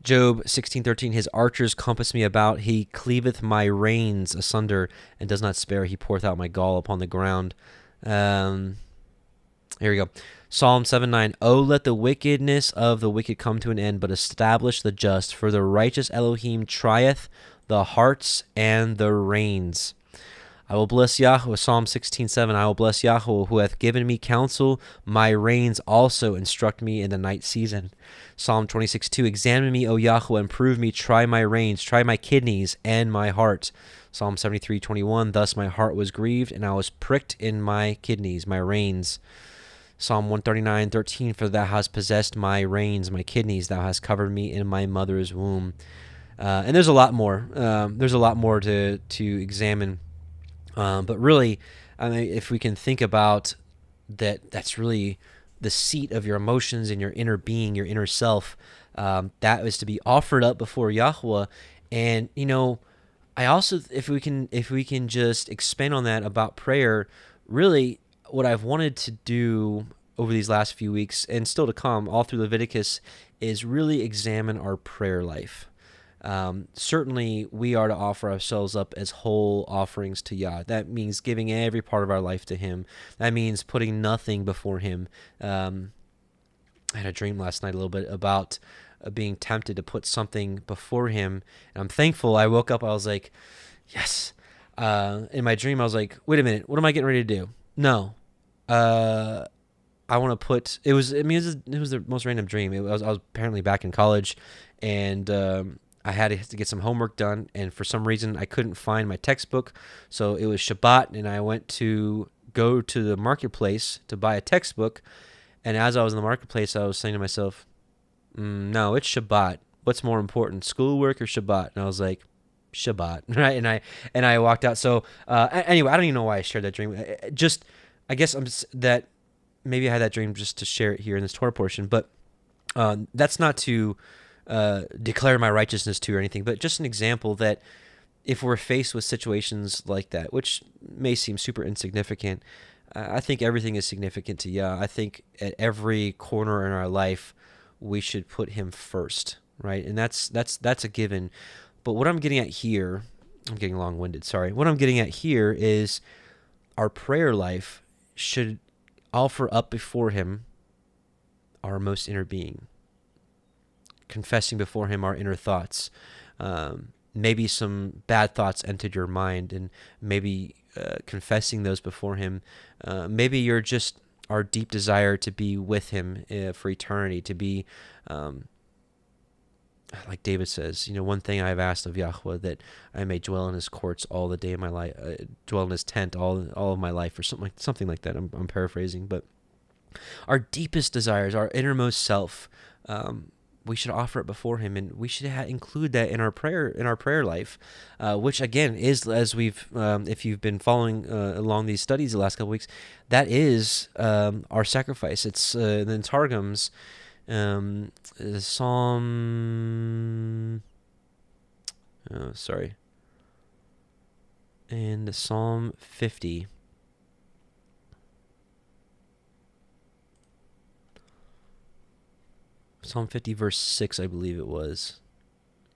Job 16:13, his archers compass me about. He cleaveth my reins asunder and does not spare. He poureth out my gall upon the ground. Here we go. Psalm 7:9, oh, let the wickedness of the wicked come to an end, but establish the just. For the righteous Elohim trieth the hearts and the reins. I will bless Yahuah, Psalm 16:7, I will bless Yahuah, who hath given me counsel. My reins also instruct me in the night season. Psalm 26:2, examine me, O Yahuah, and prove me. Try my reins, try my kidneys and my heart. Psalm 73:21, thus my heart was grieved, and I was pricked in my kidneys, my reins. Psalm 139:13, for thou hast possessed my reins, my kidneys, thou hast covered me in my mother's womb. And there's a lot more. There's a lot more to examine. But really, I mean, if we can think about that, that's really the seat of your emotions and your inner being, your inner self. That is to be offered up before Yahuah. And I also, if we can just expand on that about prayer, really, what I've wanted to do over these last few weeks and still to come, all through Leviticus, is really examine our prayer life. Certainly we are to offer ourselves up as whole offerings to Yah. That means giving every part of our life to Him. That means putting nothing before Him. I had a dream last night a little bit about being tempted to put something before Him. And I'm thankful. I woke up, I was like, yes. In my dream, I was like, wait a minute, what am I getting ready to do? No. I want to put, it was the most random dream. I was apparently back in college, and I had to get some homework done, and for some reason I couldn't find my textbook. So it was Shabbat, and I went to go to the marketplace to buy a textbook. And as I was in the marketplace, I was saying to myself, no, it's Shabbat. What's more important, schoolwork or Shabbat? And I was like, Shabbat, right? And I walked out. So anyway, I don't even know why I shared that dream. I guess that maybe I had that dream just to share it here in this Torah portion, but that's not to declare my righteousness to or anything, but just an example that if we're faced with situations like that, which may seem super insignificant, I think everything is significant to Yah. I think at every corner in our life, we should put Him first, right? And that's a given. But what I'm getting at here, I'm getting long-winded, sorry. What I'm getting at here is our prayer life should offer up before Him our most inner being, confessing before Him our inner thoughts. Maybe some bad thoughts entered your mind, and maybe confessing those before Him. Maybe you're just our deep desire to be with Him for eternity, to be like David says, one thing I have asked of Yahuah, that I may dwell in his courts all the day of my life, dwell in his tent all of my life, or something like that. I'm paraphrasing, but our deepest desires, our innermost self, we should offer it before him, and we should include that in our prayer life, which again is, as we've, if you've been following along these studies the last couple weeks, that is our sacrifice. It's in Targums, Psalm. Oh, sorry. In Psalm 50. Psalm 50, verse 6, I believe it was.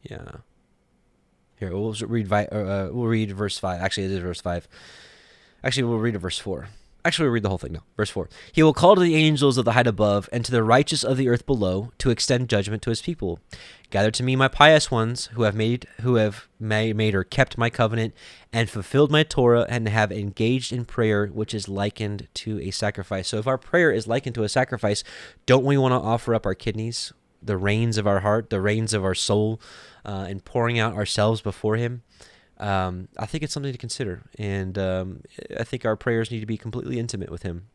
Yeah. Here, we'll read verse 5. Actually, it is verse 5. Actually, we'll read verse 4. Actually, we'll read the whole thing now. Verse 4. He will call to the angels of the height above, and to the righteous of the earth below, to extend judgment to his people. Gather to me my pious ones, who have made or kept my covenant, and fulfilled my Torah, and have engaged in prayer, which is likened to a sacrifice. So if our prayer is likened to a sacrifice, don't we want to offer up our kidneys, the reins of our heart, the reins of our soul, and pouring out ourselves before him? I think it's something to consider, and I think our prayers need to be completely intimate with him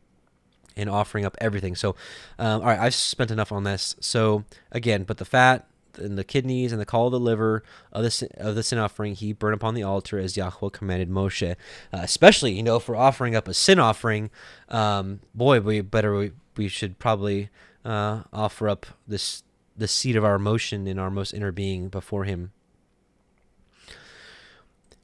and offering up everything. So, all right, I've spent enough on this. So, again, but the fat and the kidneys and the call of the liver of the sin offering, he burned upon the altar as Yahuah commanded Moshe. Especially, for offering up a sin offering, we should probably offer up the seed of our emotion in our most inner being before him.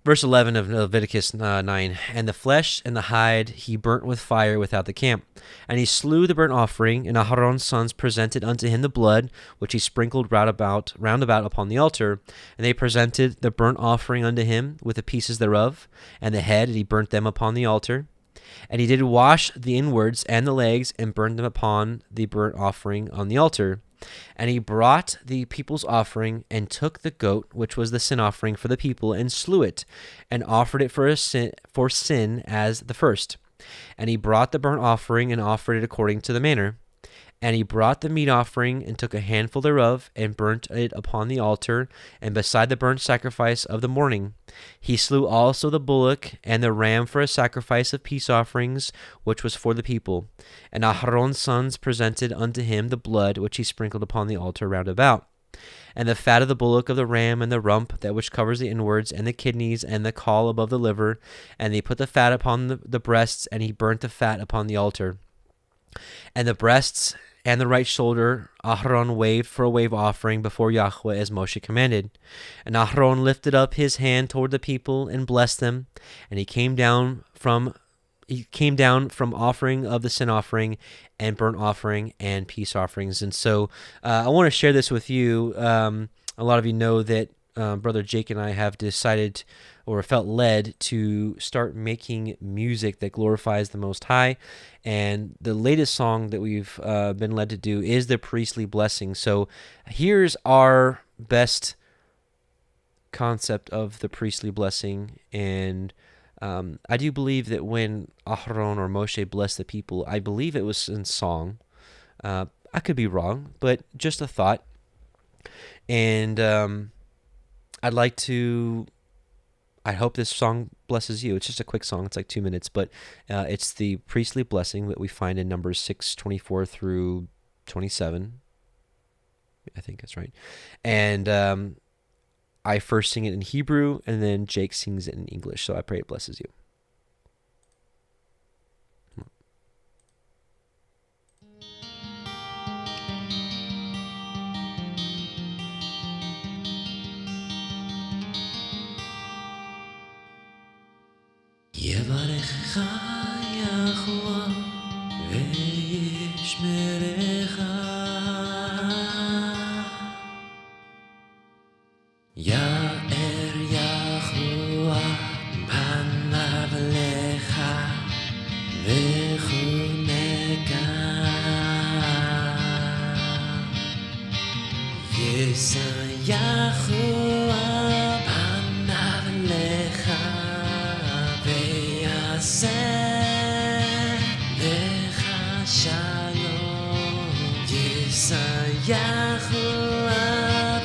Verse 11 of Leviticus 9, and the flesh and the hide he burnt with fire without the camp. And he slew the burnt offering, and Aharon's sons presented unto him the blood, which he sprinkled round about upon the altar. And they presented the burnt offering unto him with the pieces thereof, and the head, and he burnt them upon the altar. And he did wash the inwards and the legs, and burned them upon the burnt offering on the altar. And he brought the people's offering, and took the goat, which was the sin offering for the people, and slew it, and offered it for sin as the first. And he brought the burnt offering, and offered it according to the manner. And he brought the meat offering, and took a handful thereof, and burnt it upon the altar, and beside the burnt sacrifice of the morning. He slew also the bullock and the ram for a sacrifice of peace offerings, which was for the people. And Aharon's sons presented unto him the blood, which he sprinkled upon the altar round about. And the fat of the bullock, of the ram, and the rump, that which covers the inwards, and the kidneys, and the caul above the liver. And they put the fat upon the breasts, and he burnt the fat upon the altar. And the breasts and the right shoulder Aharon waved for a wave offering before Yahuah, as Moshe commanded. And Aharon lifted up his hand toward the people and blessed them. And he came down from offering of the sin offering and burnt offering and peace offerings. And so I want to share this with you. A lot of you know that Brother Jake and I have decided, or felt led, to start making music that glorifies the Most High. And the latest song that we've been led to do is the priestly blessing. So here's our best concept of the priestly blessing. And I do believe that when Aharon or Moshe blessed the people, I believe it was in song. I could be wrong, but just a thought. And I hope this song blesses you. It's just a quick song. It's like 2 minutes, but it's the priestly blessing that we find in Numbers 6:24 through 27. I think that's right. And I first sing it in Hebrew, and then Jake sings it in English. So I pray it blesses you. יברכך יחוה וישמרך יאר יחוה פניו לך וחונקה יישא יחוה פניו לך לך שלום, יישא יחוה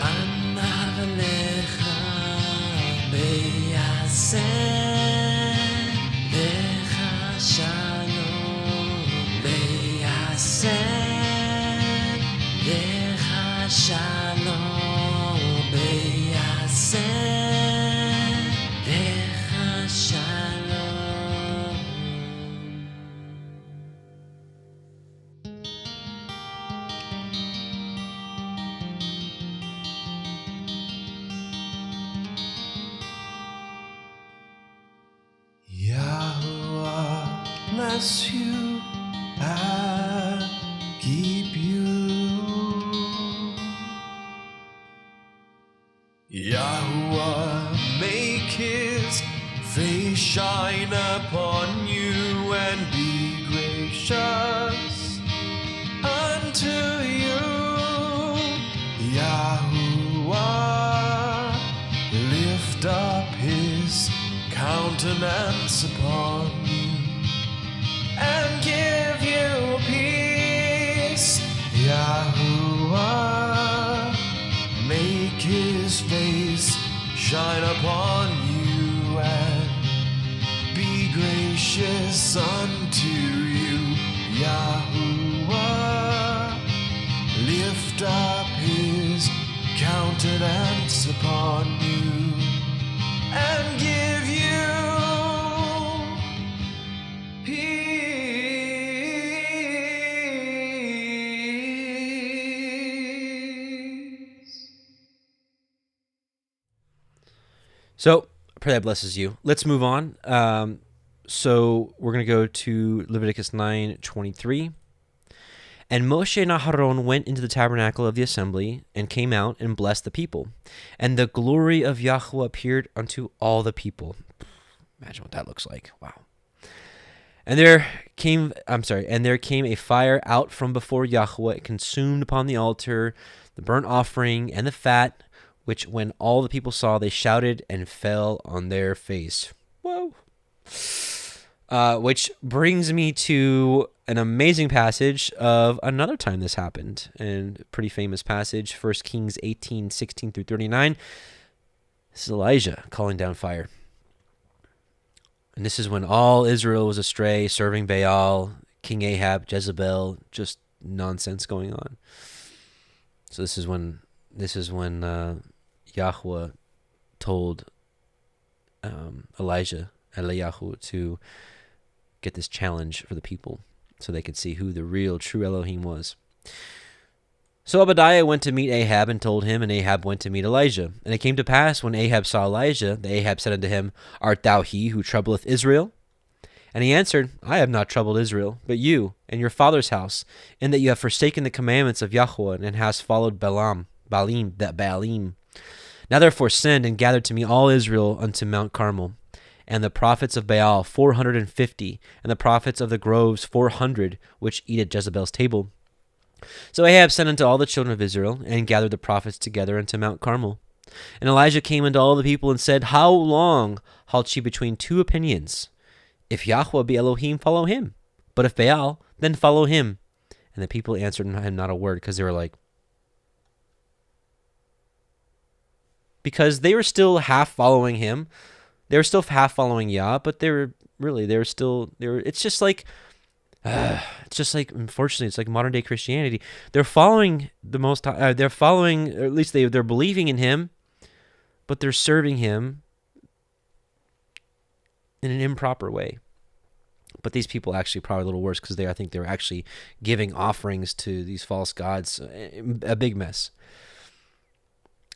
פניו bless you and keep you. Yahuah make his face shine upon you and be gracious unto you. Yahuah lift up his countenance upon you and give you peace. Yahuah make his face shine upon you and be gracious unto you. Yahuah lift up his countenance upon you and give you peace. So, I pray that blesses you. Let's move on. So, we're going to go to Leviticus 9:23. And Moshe and Aharon went into the tabernacle of the assembly and came out and blessed the people. And the glory of Yahuah appeared unto all the people. Imagine what that looks like. Wow. And there came a fire out from before Yahuah. It consumed upon the altar the burnt offering and the fat, which when all the people saw, they shouted and fell on their face. Whoa. Which brings me to an amazing passage of another time this happened, and a pretty famous passage, 1 Kings 18:16-39. This is Elijah calling down fire. And this is when all Israel was astray, serving Baal, King Ahab, Jezebel, just nonsense going on. So this is when Yahuah told Elijah, Eliyahu, to get this challenge for the people so they could see who the real, true Elohim was. So Obadiah went to meet Ahab and told him, and Ahab went to meet Elijah. And it came to pass, when Ahab saw Elijah, that Ahab said unto him, Art thou he who troubleth Israel? And he answered, I have not troubled Israel, but you and your father's house, in that you have forsaken the commandments of Yahuah, and hast followed Baalim. Now therefore send and gather to me all Israel unto Mount Carmel, and the prophets of Baal 450, and the prophets of the groves 400, which eat at Jezebel's table. So Ahab sent unto all the children of Israel, and gathered the prophets together unto Mount Carmel. And Elijah came unto all the people, and said, How long halt ye between two opinions? If Yahuah be Elohim, follow him. But if Baal, then follow him. And the people answered him not a word, because they were like, because they were still half following him. They were still half following Yah, but it's just like, unfortunately, it's like modern day Christianity. They're following the Most High, or at least they're believing in him, but they're serving him in an improper way. But these people actually probably a little worse, because I think they're actually giving offerings to these false gods. A big mess.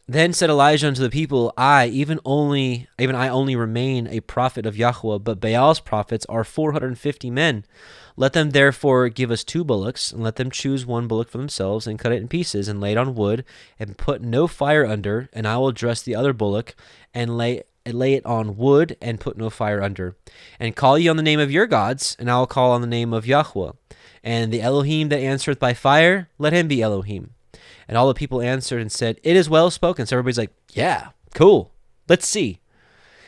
Then said Elijah unto the people, even I only remain a prophet of Yahuah, but Baal's prophets are 450 men. Let them therefore give us 2 bullocks, and let them choose 1 bullock for themselves, and cut it in pieces, and lay it on wood, and put no fire under, and I will dress the other bullock, and lay it on wood, and put no fire under. And call ye on the name of your gods, and I will call on the name of Yahuah. And the Elohim that answereth by fire, let him be Elohim. And all the people answered and said, It is well spoken. So everybody's like, yeah, cool. Let's see.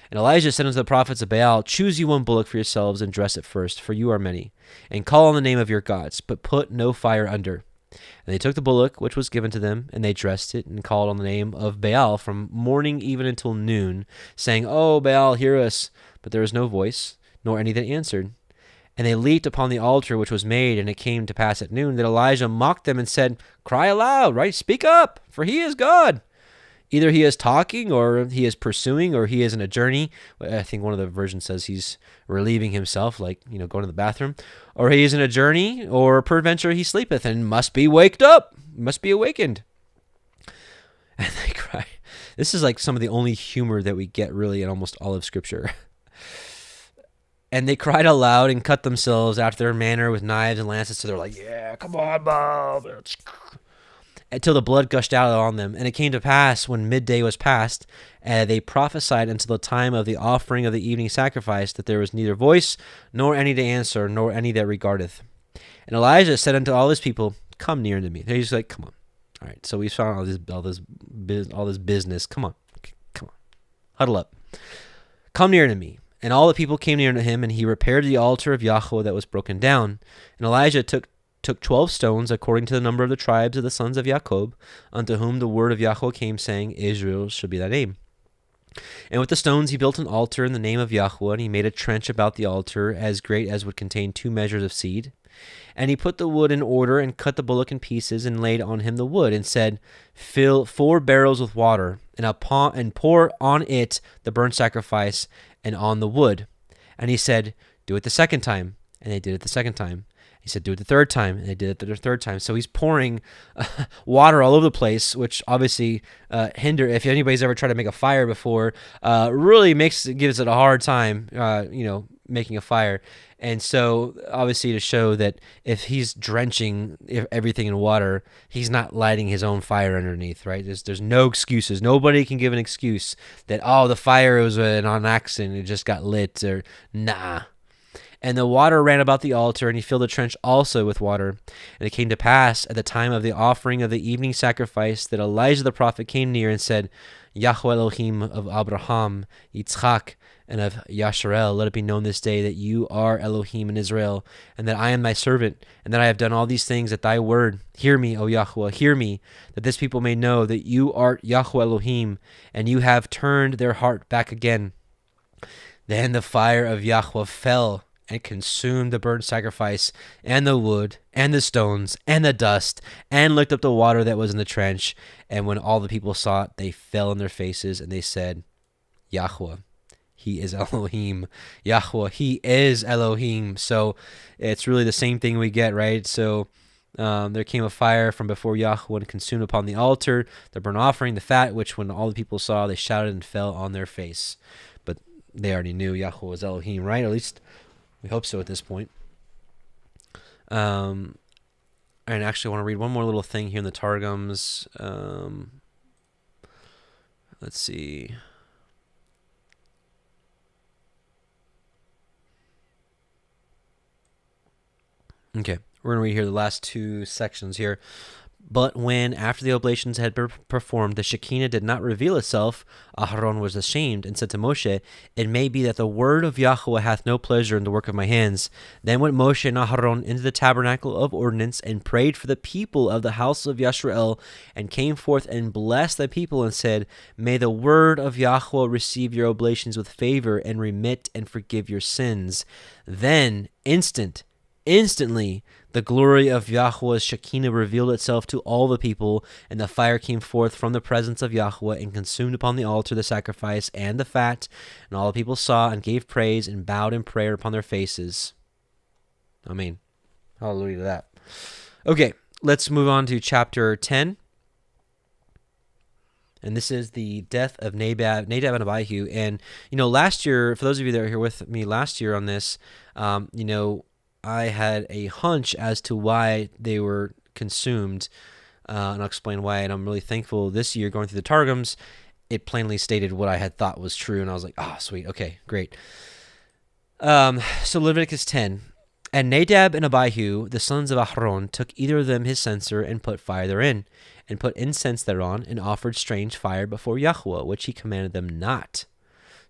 And Elijah said unto the prophets of Baal, Choose you 1 bullock for yourselves, and dress it first, for you are many. And call on the name of your gods, but put no fire under. And they took the bullock which was given to them, and they dressed it, and called on the name of Baal from morning even until noon, saying, O Baal, hear us. But there was no voice, nor any that answered. And they leaped upon the altar which was made, and it came to pass at noon that Elijah mocked them and said, Cry aloud, right? Speak up, for he is God. Either he is talking, or he is pursuing, or he is in a journey. I think one of the versions says he's relieving himself, like, going to the bathroom. Or he is in a journey, or peradventure he sleepeth, and must be waked up, must be awakened. And they cry. This is like some of the only humor that we get really in almost all of Scripture. And they cried aloud and cut themselves after their manner with knives and lances. So they're like, yeah, come on, Bob. Until the blood gushed out on them. And it came to pass when midday was past, and they prophesied until the time of the offering of the evening sacrifice, that there was neither voice, nor any to answer, nor any that regardeth. And Elijah said unto all his people, come near unto me. They're just like, come on. All right, so we found all this business. Come on. Huddle up. Come near to me. And all the people came near to him, and he repaired the altar of Yahuah that was broken down. And Elijah took 12 stones, according to the number of the tribes of the sons of Jacob, unto whom the word of Yahuah came, saying, Israel shall be thy name. And with the stones he built an altar in the name of Yahuah, and he made a trench about the altar, as great as would contain 2 measures of seed. And he put the wood in order, and cut the bullock in pieces, and laid on him the wood, and said, fill 4 barrels with water, and pour on it the burnt sacrifice, and on the wood. And he said, do it the second time. And they did it the second time. He said, do it the third time. And they did it the third time. So he's pouring water all over the place, which obviously if anybody's ever tried to make a fire before, really gives it a hard time, making a fire. And so obviously to show that if he's drenching everything in water, he's not lighting his own fire underneath, right? There's no excuses. Nobody can give an excuse that, the fire was an accident. It just got lit, or nah. And the water ran about the altar, and he filled the trench also with water. And it came to pass at the time of the offering of the evening sacrifice that Elijah the prophet came near and said, Yahuah Elohiym of Abraham, Yitzchak, and of Yasharel, let it be known this day that you are Elohim in Israel, and that I am thy servant, and that I have done all these things at thy word. Hear me, O Yahuah, hear me, that this people may know that you art Yahuah Elohim, and you have turned their heart back again. Then the fire of Yahuah fell and consumed the burnt sacrifice, and the wood, and the stones, and the dust, and licked up the water that was in the trench. And when all the people saw it, they fell on their faces, and they said, Yahuah, he is Elohim. Yahuah, he is Elohim. So it's really the same thing we get, right? So there came a fire from before Yahuah and consumed upon the altar the burnt offering, the fat, which when all the people saw, they shouted and fell on their face. But they already knew Yahuah was Elohim, right? Or at least we hope so at this point. And actually, I want to read one more little thing here in the Targums. Let's see. Okay, we're going to read here the last 2 sections here. But when, after the oblations had been performed, the Shekinah did not reveal itself, Aharon was ashamed, and said to Moshe, it may be that the word of Yahuah hath no pleasure in the work of my hands. Then went Moshe and Aharon into the tabernacle of ordinance, and prayed for the people of the house of Yisrael, and came forth and blessed the people, and said, may the word of Yahuah receive your oblations with favor, and remit and forgive your sins. Then, instantly, the glory of Yahuah's Shekinah revealed itself to all the people, and the fire came forth from the presence of Yahuah, and consumed upon the altar the sacrifice and the fat. And all the people saw, and gave praise, and bowed in prayer upon their faces. Amen. Hallelujah to that. Okay, let's move on to chapter 10. And this is the death of Nadab and Abihu. And, last year, for those of you that were here with me last year on this, I had a hunch as to why they were consumed, and I'll explain why. And I'm really thankful this year, going through the Targums, it plainly stated what I had thought was true, and I was like, sweet, okay, great. So Leviticus 10. And Nadab and Abihu, the sons of Aharon, took either of them his censer, and put fire therein, and put incense thereon, and offered strange fire before Yahuah, which he commanded them not.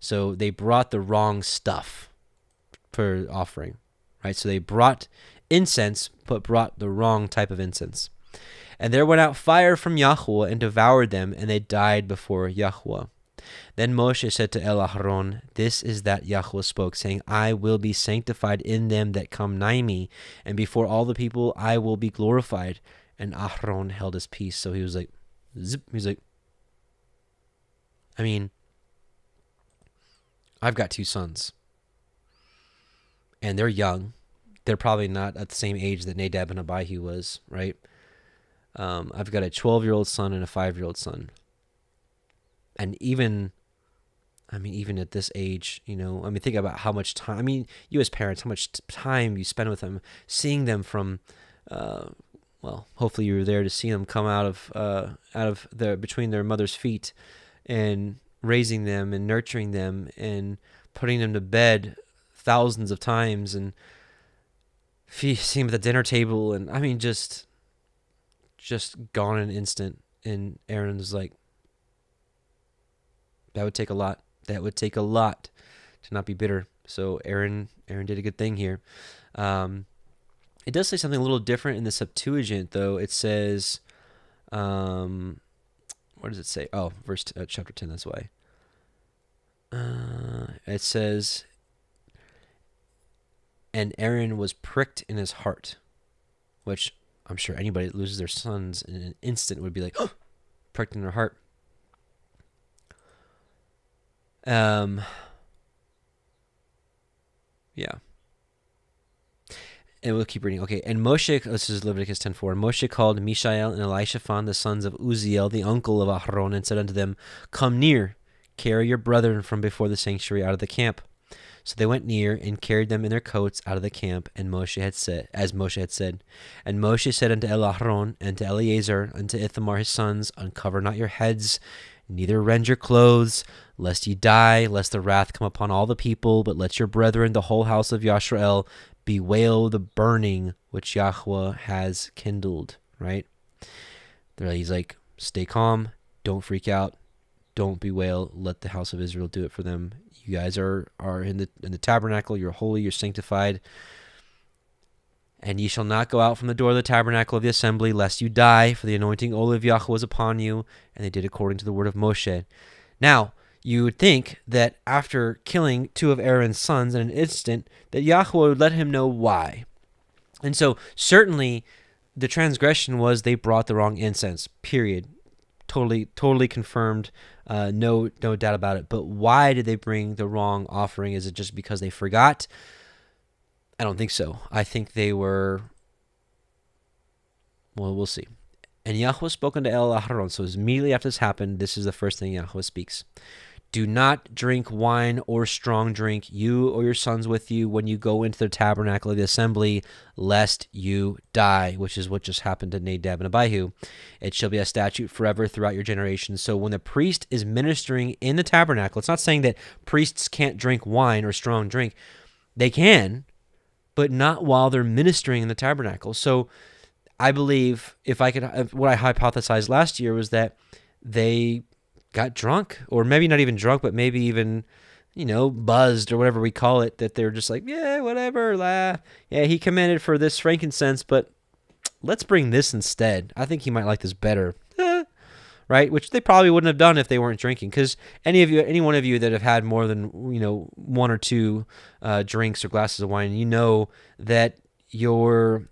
So they brought the wrong stuff for offering. Right, so they brought incense, but brought the wrong type of incense. And there went out fire from Yahuah, and devoured them, and they died before Yahuah. Then Moshe said to Aharon, this is that Yahuah spoke, saying, I will be sanctified in them that come nigh me, and before all the people I will be glorified. And Aharon held his peace. So he was like, zip. He's like, I've got 2 sons. And they're young. They're probably not at the same age that Nadab and Abihu was, right? I've got a 12-year-old son and a 5-year-old son. And even I mean, even at this age, think about how much time, you as parents, how much time you spend with them, seeing them from, hopefully you were there to see them come out of between their mother's feet, and raising them and nurturing them and putting them to bed thousands of times, and seeing them at the dinner table, and just gone in an instant. And Aaron was like, that would take a lot. That would take a lot to not be bitter. So Aaron did a good thing here. It does say something a little different in the Septuagint, though. It says, what does it say? Oh, chapter 10, that's why. It says, and Aaron was pricked in his heart, which I'm sure anybody that loses their sons in an instant would be like, oh, pricked in their heart. Yeah. And we'll keep reading. Okay. And Moshe, this is Leviticus 10:4. Moshe called Mishael and Elishaphan, the sons of Uziel, the uncle of Aharon, and said unto them, come near, carry your brethren from before the sanctuary out of the camp. So they went near and carried them in their coats out of the camp, and Moshe had said, as Moshe had said. And Moshe said unto Aharon and to Eleazar and to Ithamar his sons, uncover not your heads, neither rend your clothes, lest ye die, lest the wrath come upon all the people, but let your brethren, the whole house of Yashrael, bewail the burning which Yahuah has kindled. Right? He's like, stay calm, don't freak out, don't bewail, let the house of Israel do it for them. You guys are in the tabernacle, you're holy, you're sanctified. And ye shall not go out from the door of the tabernacle of the assembly, lest you die, for the anointing oil of Yahuah was upon you. And they did according to the word of Moshe. Now, you would think that after killing two of Aaron's sons in an instant, that Yahuah would let him know why. And so, certainly, the transgression was they brought the wrong incense, period. Totally confirmed, no doubt about it. But why did they bring the wrong offering? Is it just because they forgot? I don't think so. I think they were, we'll see. And Yahuah spoke unto Aharon. So immediately after this happened, this is the first thing Yahuah speaks. Do not drink wine or strong drink, you or your sons with you, when you go into the tabernacle of the assembly, lest you die, which is what just happened to Nadab and Abihu. It shall be a statute forever throughout your generations. So when the priest is ministering in the tabernacle, it's not saying that priests can't drink wine or strong drink. They can, but not while they're ministering in the tabernacle. So I believe, what I hypothesized last year was that they got drunk, or maybe not even drunk, but maybe even, buzzed or whatever we call it, that they're just like, yeah, whatever, yeah, he commanded for this frankincense, but let's bring this instead. I think he might like this better. Right? Which they probably wouldn't have done if they weren't drinking. Because any one of you that have had more than, one or two drinks or glasses of wine, you know that your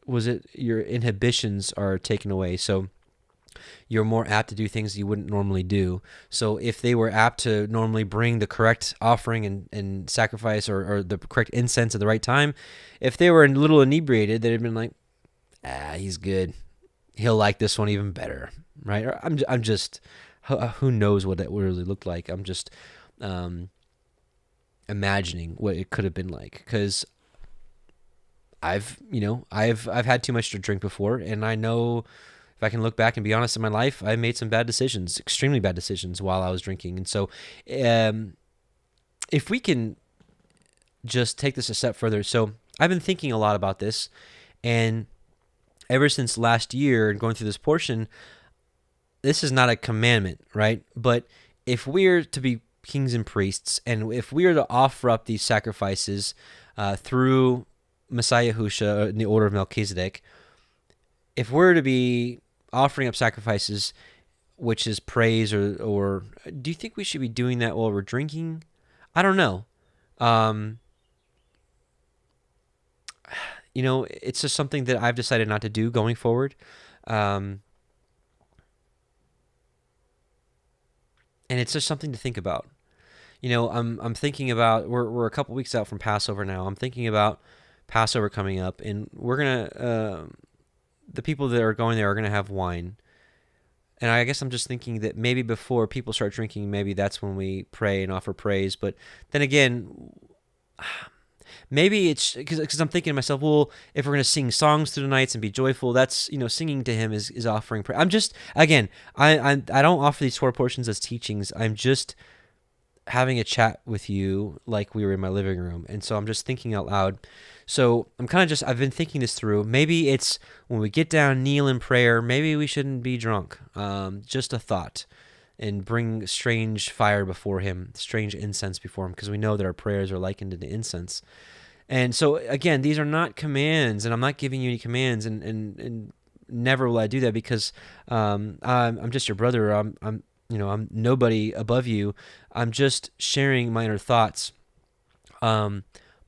inhibitions are taken away. So you're more apt to do things you wouldn't normally do. So if they were apt to normally bring the correct offering and sacrifice or the correct incense at the right time, if they were a little inebriated, they'd have been like, he's good. He'll like this one even better. Right? Or I'm just, who knows what that really looked like. I'm just imagining what it could have been like, because I've had too much to drink before, and I know if I can look back and be honest in my life, I made some bad decisions, extremely bad decisions while I was drinking. And so, if we can just take this a step further, so I've been thinking a lot about this, and ever since last year and going through this portion, this is not a commandment, right? But if we're to be kings and priests, and if we are to offer up these sacrifices through Messiah Yahusha in the order of Melchizedek, if we're to be offering up sacrifices, which is praise, or do you think we should be doing that while we're drinking? I don't know. It's just something that I've decided not to do going forward. And it's just something to think about. I'm thinking about, we're a couple weeks out from Passover now. I'm thinking about Passover coming up, and we're gonna the people that are going there are gonna have wine. And I guess I'm just thinking that maybe before people start drinking, maybe that's when we pray and offer praise. But then again, maybe it's because I'm thinking to myself, well, if we're going to sing songs through the nights and be joyful, that's, singing to him is offering prayer. I'm just, again, I don't offer these Torah portions as teachings. I'm just having a chat with you like we were in my living room. And so I'm just thinking out loud. So I'm kind of I've been thinking this through. Maybe it's when we get down, kneel in prayer, maybe we shouldn't be drunk. Just a thought. And bring strange fire before him, strange incense before him, because we know that our prayers are likened to the incense. And so, again, these are not commands, and I'm not giving you any commands, and never will I do that, because I'm just your brother. I'm nobody above you. I'm just sharing my inner thoughts.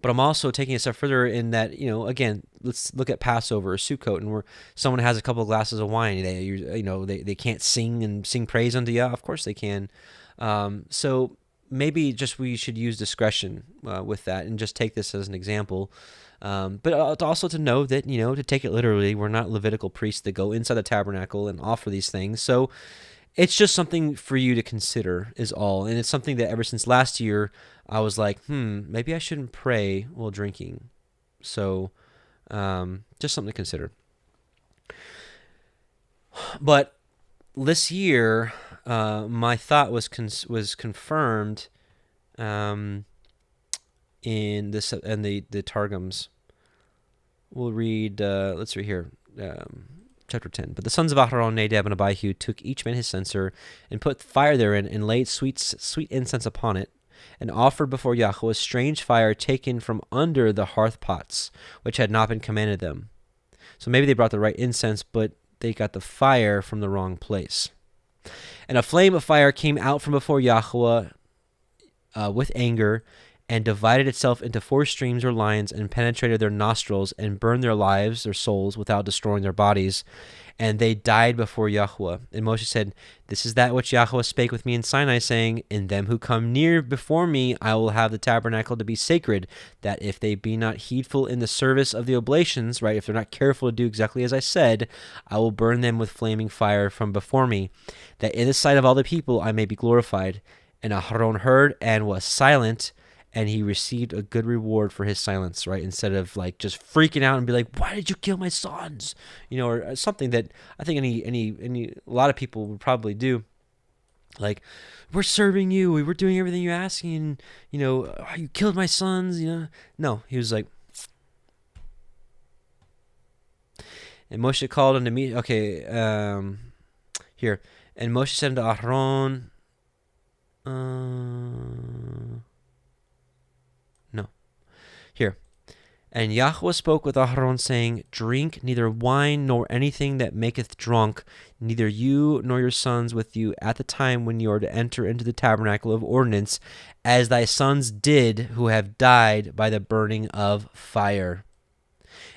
But I'm also taking it a step further in that, again, let's look at Passover or Sukkot, and where someone has a couple of glasses of wine, they can't sing and sing praise unto Yah. Of course they can. So maybe just we should use discretion with that and just take this as an example. But also to know that, to take it literally, we're not Levitical priests that go inside the tabernacle and offer these things. So it's just something for you to consider is all. And it's something that ever since last year, I was like, maybe I shouldn't pray while drinking. So just something to consider. But this year, my thought was confirmed in the Targums. We'll read, let's read here. Chapter 10. But the sons of Aharon, Nadab, and Abihu took each man his censer and put fire therein and laid sweet incense upon it and offered before Yahuah strange fire taken from under the hearth pots, which had not been commanded them. So maybe they brought the right incense, but they got the fire from the wrong place. And a flame of fire came out from before Yahuah with anger, and divided itself into 4 streams or lines, and penetrated their nostrils, and burned their souls, without destroying their bodies. And they died before Yahuah. And Moshe said, "This is that which Yahuah spake with me in Sinai, saying, In them who come near before me, I will have the tabernacle to be sacred, that if they be not heedful in the service of the oblations," right, if they're not careful to do exactly as I said, "I will burn them with flaming fire from before me, that in the sight of all the people I may be glorified." And Aharon heard and was silent, and he received a good reward for his silence, right? Instead of like just freaking out and be like, "Why did you kill my sons?" Or something that I think a lot of people would probably do. Like, "We're serving you, we were doing everything you asked, and you killed my sons." No, he was like, and Moshe called unto me. Okay, here, and Moshe said unto Aharon, Here. And Yahuah spoke with Aharon, saying, "Drink neither wine nor anything that maketh drunk, neither you nor your sons with you at the time when you are to enter into the tabernacle of ordinance, as thy sons did who have died by the burning of fire.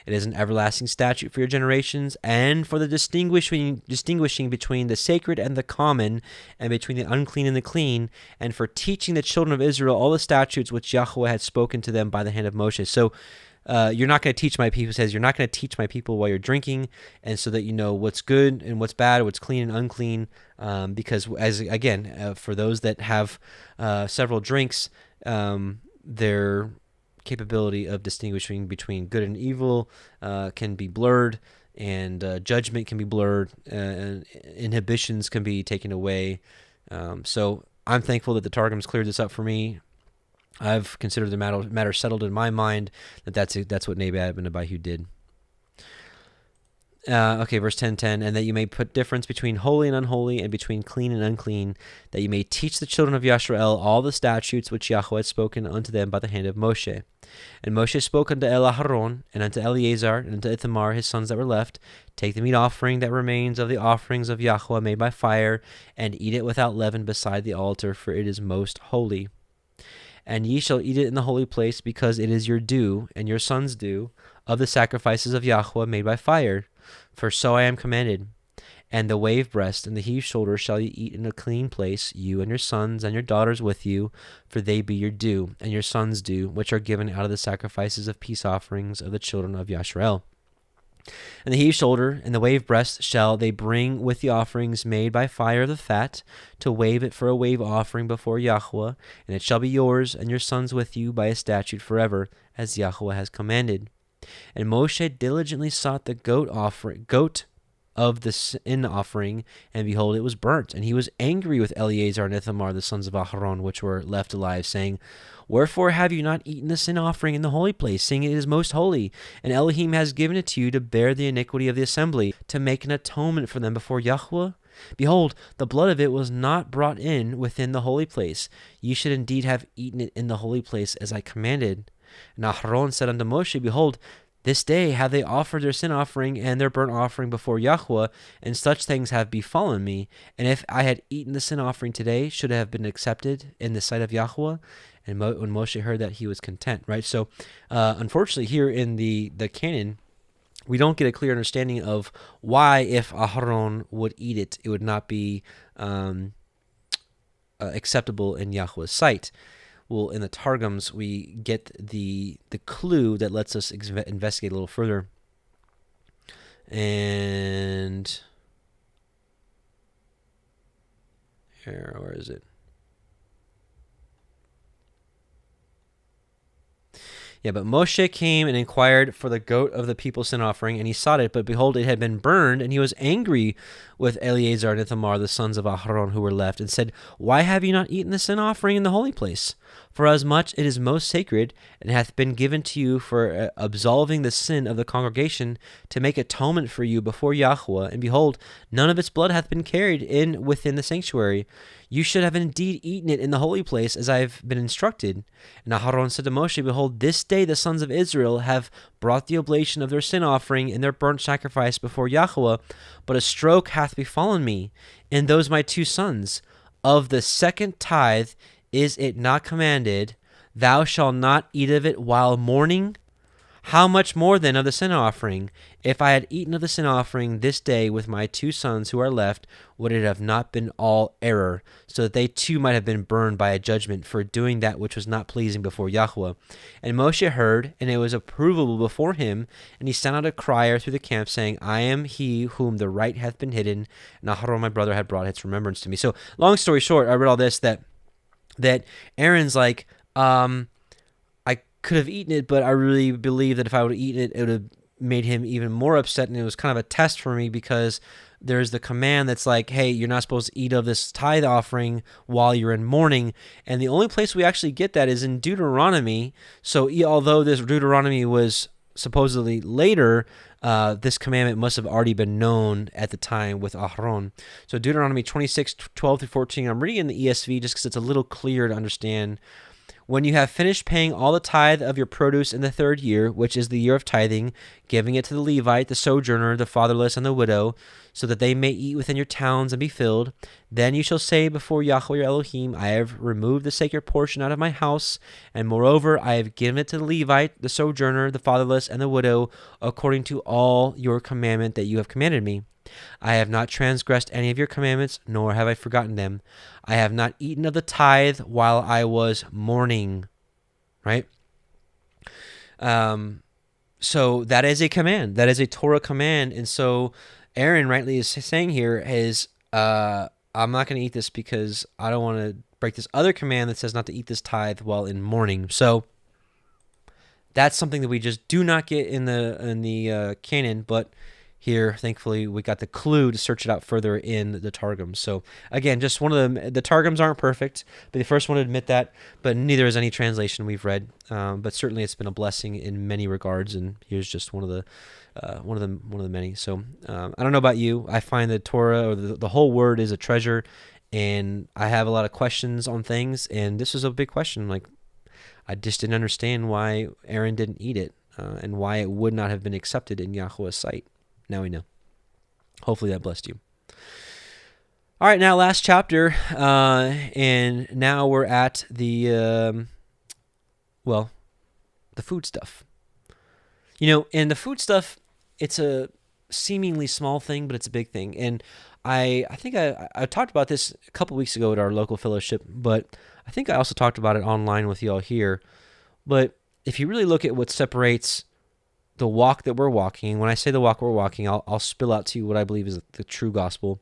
It is an everlasting statute for your generations, and for the distinguishing between the sacred and the common, and between the unclean and the clean, and for teaching the children of Israel all the statutes which Yahuah had spoken to them by the hand of Moshe." So you're not going to teach my people, it says, you're not going to teach my people while you're drinking, and so that you know what's good and what's bad, what's clean and unclean, because for those that have several drinks, their capability of distinguishing between good and evil can be blurred, and judgment can be blurred, and inhibitions can be taken away. So I'm thankful that the Targums cleared this up for me. I've considered the matter settled in my mind that's what Nadab and Abihu did. Verse 10:10, "And that you may put difference between holy and unholy, and between clean and unclean, that you may teach the children of Yisrael all the statutes which Yahuah had spoken unto them by the hand of Moshe. And Moshe spoke unto Aharon, and unto Eleazar, and unto Ithamar, his sons that were left, Take the meat offering that remains of the offerings of Yahuah made by fire, and eat it without leaven beside the altar, for it is most holy. And ye shall eat it in the holy place, because it is your due, and your sons' due, of the sacrifices of Yahuah made by fire. For so I am commanded. And the wave breast and the heave shoulder shall ye eat in a clean place, you and your sons and your daughters with you, for they be your due, and your sons' due, which are given out of the sacrifices of peace offerings of the children of Yisrael. And the heave shoulder and the wave breast shall they bring with the offerings made by fire of the fat, to wave it for a wave offering before Yahuah, and it shall be yours and your sons with you by a statute forever, as Yahuah has commanded. And Moshe diligently sought the goat of the sin offering, and behold, it was burnt. And he was angry with Eleazar and Ithamar, the sons of Aharon, which were left alive, saying, Wherefore have you not eaten the sin offering in the holy place, seeing it is most holy? And Elohim has given it to you to bear the iniquity of the assembly, to make an atonement for them before Yahuah? Behold, the blood of it was not brought in within the holy place. You should indeed have eaten it in the holy place, as I commanded. And Aharon said unto Moshe, Behold, this day have they offered their sin offering and their burnt offering before Yahuah, and such things have befallen me. And if I had eaten the sin offering today, should it have been accepted in the sight of Yahuah? And when Moshe heard that, he was content, right? So, unfortunately, here in the canon, we don't get a clear understanding of why, if Aharon would eat it, it would not be acceptable in Yahuah's sight. Well, in the Targums, we get the clue that lets us investigate a little further. And here, where is it? Yeah, but Moshe came and inquired for the goat of the people's sin offering, and he sought it, but behold, it had been burned, and he was angry with Eleazar and Ithamar, the sons of Aharon, who were left, and said, Why have you not eaten the sin offering in the holy place? For as much it is most sacred, and hath been given to you for absolving the sin of the congregation, to make atonement for you before Yahuah, and behold, none of its blood hath been carried in within the sanctuary. You should have indeed eaten it in the holy place, as I have been instructed. And Aharon said to Moshe, Behold, this day the sons of Israel have brought the oblation of their sin offering and their burnt sacrifice before Yahuah, but a stroke hath befallen me, and those my two sons. Of the second tithe is it not commanded, Thou shalt not eat of it while mourning? How much more then of the sin offering? If I had eaten of the sin offering this day with my two sons who are left, would it have not been all error, so that they too might have been burned by a judgment for doing that which was not pleasing before Yahuah? And Moshe heard, and it was approvable before him, and he sent out a crier through the camp, saying, I am he whom the right hath been hidden, and Aharon my brother had brought its remembrance to me. So, long story short, I read all this, that Aaron's like, I could have eaten it, but I really believe that if I would have eaten it, it would have made him even more upset, and it was kind of a test for me, because there's the command that's like, hey, you're not supposed to eat of this tithe offering while you're in mourning, and the only place we actually get that is in Deuteronomy. So although this Deuteronomy was supposedly later, this commandment must have already been known at the time with Aharon. So Deuteronomy 26:12-14, I'm reading in the ESV just because it's a little clearer to understand. When you have finished paying all the tithe of your produce in the third year, which is the year of tithing, giving it to the Levite, the sojourner, the fatherless, and the widow, so that they may eat within your towns and be filled, then you shall say before Yahuah your Elohim, I have removed the sacred portion out of my house, and moreover I have given it to the Levite, the sojourner, the fatherless, and the widow, according to all your commandment that you have commanded me. I have not transgressed any of your commandments, nor have I forgotten them. I have not eaten of the tithe while I was mourning. Right? So that is a command. That is a Torah command. And so Aaron rightly is saying here is, I'm not going to eat this because I don't want to break this other command that says not to eat this tithe while in mourning. So that's something that we just do not get in the canon, but here, thankfully, we got the clue to search it out further in the Targums. So, again, just one of the Targums aren't perfect, but the first one to admit that, but neither is any translation we've read. But certainly, it's been a blessing in many regards, and here's just one of the many. So, I don't know about you. I find the Torah or the whole Word is a treasure, and I have a lot of questions on things, and this was a big question. Like, I just didn't understand why Aaron didn't eat it, and why it would not have been accepted in Yahuah's sight. Now we know. Hopefully that blessed you. All right, now last chapter, and now we're at the food stuff. And the food stuff, it's a seemingly small thing, but it's a big thing. And I think I talked about this a couple weeks ago at our local fellowship, but I think I also talked about it online with y'all here. But if you really look at what separates the walk that we're walking, when I say the walk we're walking, I'll spill out to you what I believe is the true gospel,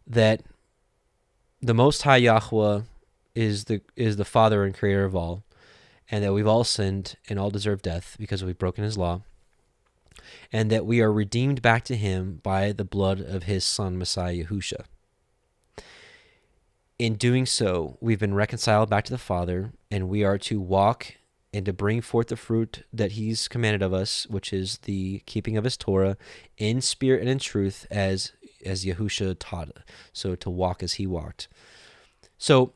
that the Most High Yahuah is the Father and Creator of all, and that we've all sinned and all deserve death because we've broken His law, and that we are redeemed back to Him by the blood of His Son, Messiah Yahusha. In doing so, we've been reconciled back to the Father, and we are to walk and to bring forth the fruit that He's commanded of us, which is the keeping of His Torah, in spirit and in truth, as Yahusha taught. So to walk as He walked. So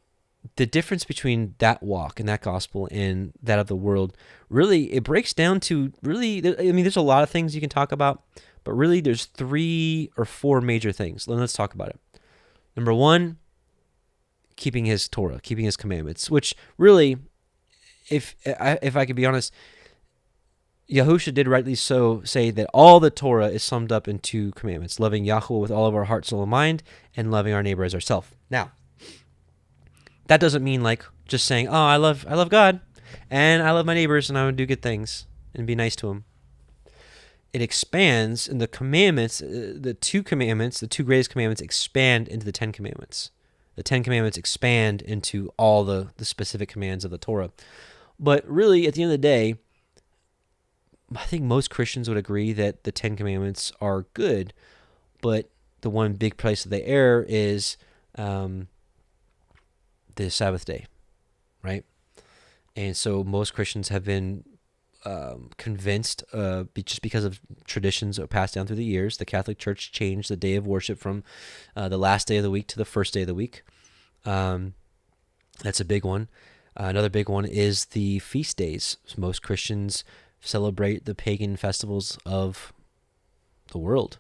the difference between that walk and that gospel and that of the world, really, it breaks down to there's a lot of things you can talk about, but really there's 3 or 4 major things. Let's talk about it. Number 1, keeping His Torah, keeping His commandments, which really, if I could be honest, Yahusha did rightly so say that all the Torah is summed up in 2 commandments: loving Yahuah with all of our heart, soul, and mind, and loving our neighbor as ourselves. Now, that doesn't mean like just saying, "Oh, I love God, and I love my neighbors, and I would do good things and be nice to them." It expands in the commandments. The 2 commandments, the 2 greatest commandments, expand into the 10 commandments. The 10 commandments expand into all the specific commands of the Torah. But really, at the end of the day, I think most Christians would agree that the 10 commandments are good, but the one big place that they err is the Sabbath day, right? And so most Christians have been convinced, just because of traditions that were passed down through the years. The Catholic Church changed the day of worship from the last day of the week to the first day of the week. That's a big one. Another big one is the feast days. Most Christians celebrate the pagan festivals of the world,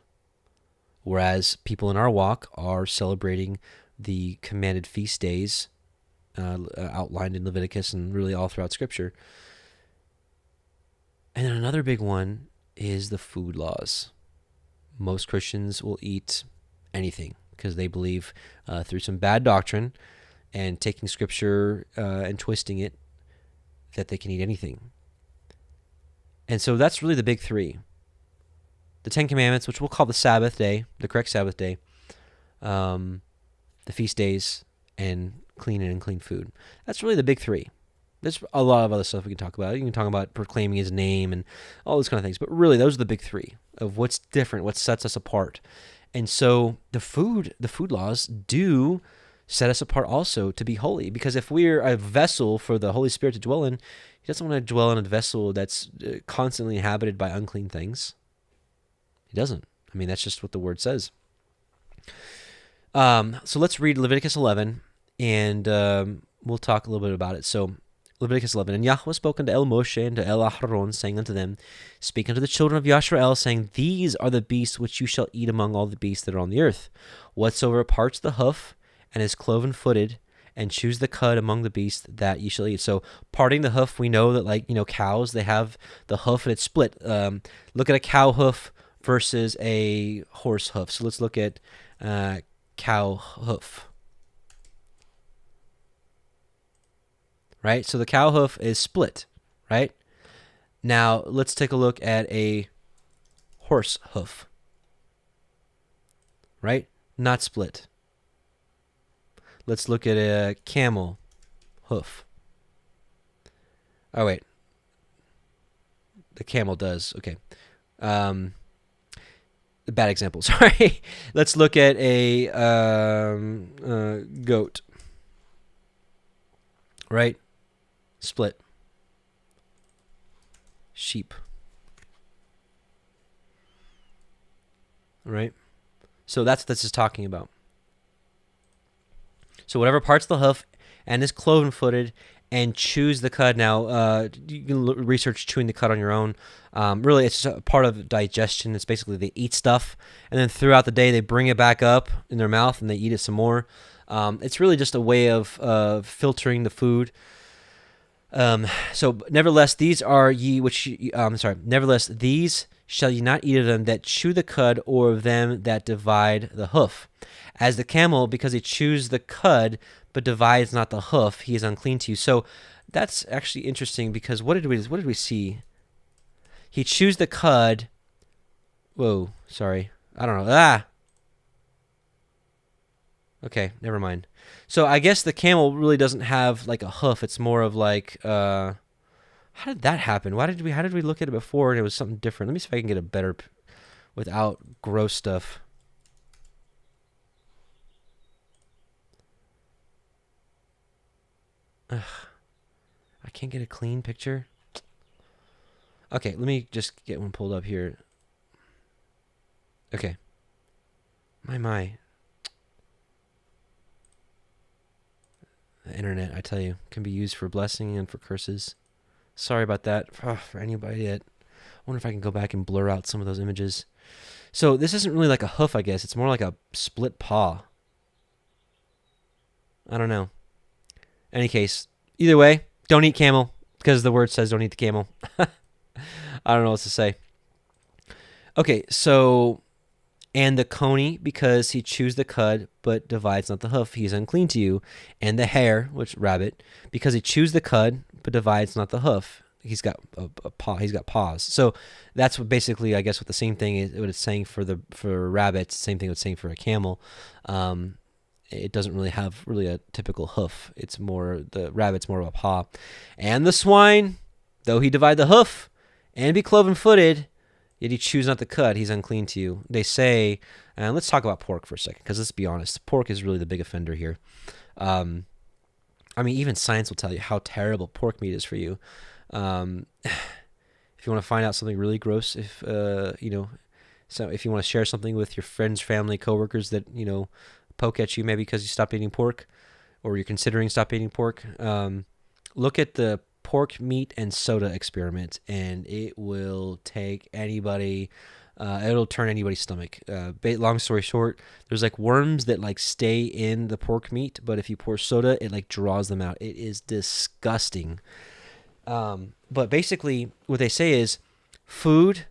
whereas people in our walk are celebrating the commanded feast days outlined in Leviticus and really all throughout Scripture. And then another big one is the food laws. Most Christians will eat anything because they believe through some bad doctrine and taking Scripture and twisting it that they can eat anything. And so that's really the big 3. The 10 Commandments, which we'll call the Sabbath day, the correct Sabbath day, the feast days, and clean and unclean food. That's really the big 3. There's a lot of other stuff we can talk about. You can talk about proclaiming His name and all those kind of things. But really, those are the big 3 of what's different, what sets us apart. And so the food laws do set us apart also to be holy. Because if we're a vessel for the Holy Spirit to dwell in, He doesn't want to dwell in a vessel that's constantly inhabited by unclean things. He doesn't. I mean, that's just what the Word says. So let's read Leviticus 11, and we'll talk a little bit about it. So Leviticus 11, and Yahuah spoke unto Moshe and to Aharon, saying unto them, Speak unto the children of Yisrael, saying, These are the beasts which you shall eat among all the beasts that are on the earth. Whatsoever parts the hoof, and is cloven-footed, and choose the cud among the beasts that ye shall eat. So parting the hoof, we know that cows, they have the hoof and it's split. Look at a cow hoof versus a horse hoof. So let's look at cow hoof. Right? So the cow hoof is split, right? Now, let's take a look at a horse hoof. Right? Not split. Let's look at a camel hoof. Oh, wait. The camel does. Okay. Bad example. Sorry. Let's look at a goat. Right? Split. Sheep. Right? So that's what this is talking about. So whatever parts the hoof and is cloven-footed, and choose the cud. Now, you can research chewing the cud on your own. Really, it's just a part of digestion. It's basically they eat stuff, and then throughout the day they bring it back up in their mouth and they eat it some more. It's really just a way of filtering the food. So, nevertheless, these are ye which nevertheless, these shall ye not eat of them that chew the cud, or of them that divide the hoof. As the camel, because he chews the cud, but divides not the hoof, he is unclean to you. So that's actually interesting, because what did we see? he chews the cud. Whoa, sorry. I don't know. Okay, never mind. So I guess the camel really doesn't have like a hoof. It's more of like, how did that happen? How did we look at it before and it was something different? Let me see if I can get a better, without gross stuff. Ugh. I can't get a clean picture. Okay, let me just get one pulled up here. Okay. My. The internet, I tell you, can be used for blessing and for curses. Sorry about that for anybody that... I wonder if I can go back and blur out some of those images. So this isn't really like a hoof, I guess. It's more like a split paw. I don't know. Any case, either way, don't eat camel because the word says don't eat the camel. I don't know what to say. Okay, so... And the coney, because he chews the cud, but divides not the hoof, he is unclean to you. And the hare, which rabbit, because he chews the cud, but divides not the hoof, he's got a paw. He's got paws. So that's what basically, I guess, what the same thing is. What it's saying for rabbits, same thing it's saying for a camel. It doesn't really have a typical hoof. It's more the rabbit's more of a paw. And the swine, though he divide the hoof, and be cloven-footed. Yet he chews not the cud, he's unclean to you. They say, and let's talk about pork for a second, because let's be honest, pork is really the big offender here. I mean, even science will tell you how terrible pork meat is for you. If you want to find out something really gross, so if you want to share something with your friends, family, coworkers that, poke at you maybe because you stopped eating pork, or you're considering stop eating pork, look at the pork, meat, and soda experiment, and it will take anybody, it'll turn anybody's stomach. Long story short, there's like worms that like stay in the pork meat, but if you pour soda, it like draws them out. It is disgusting. But basically what they say is food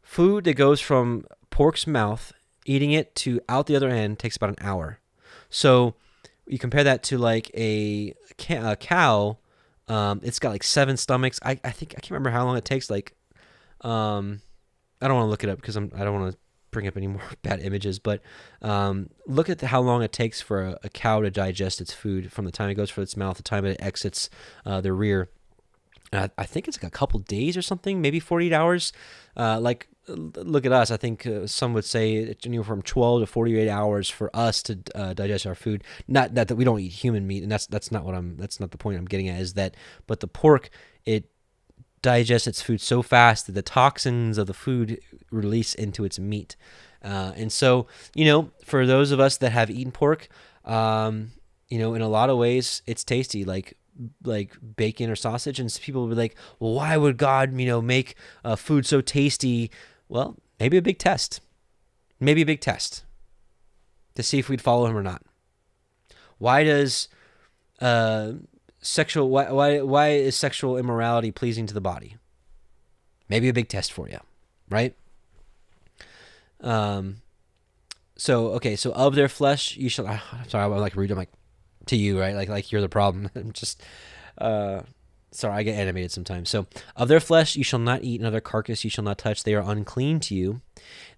that goes from pork's mouth, eating it, to out the other end takes about an hour. So you compare that to like a cow. It's got like 7 stomachs. I think I can't remember how long it takes. Like, I don't want to look it up because I don't want to bring up any more bad images. But look at how long it takes for a cow to digest its food from the time it goes for its mouth, the time it exits the rear. I think it's like a couple days or something, maybe 48 hours. Look at us. I think some would say it's anywhere from 12 to 48 hours for us to digest our food. Not that we don't eat human meat, and that's not the point I'm getting at. Is that, but the pork, it digests its food so fast that the toxins of the food release into its meat, and so for those of us that have eaten pork, in a lot of ways it's tasty, like bacon or sausage, and people will be like, well, why would God make food so tasty? Well, maybe a big test to see if we'd follow him or not. Why does why is sexual immorality pleasing to the body? Maybe a big test for you, right? So of their flesh you shall. I'm sorry, I'm like reading like to you, right? Like you're the problem. I'm just sorry, I get animated sometimes. So, of their flesh you shall not eat, and of their carcass you shall not touch. They are unclean to you.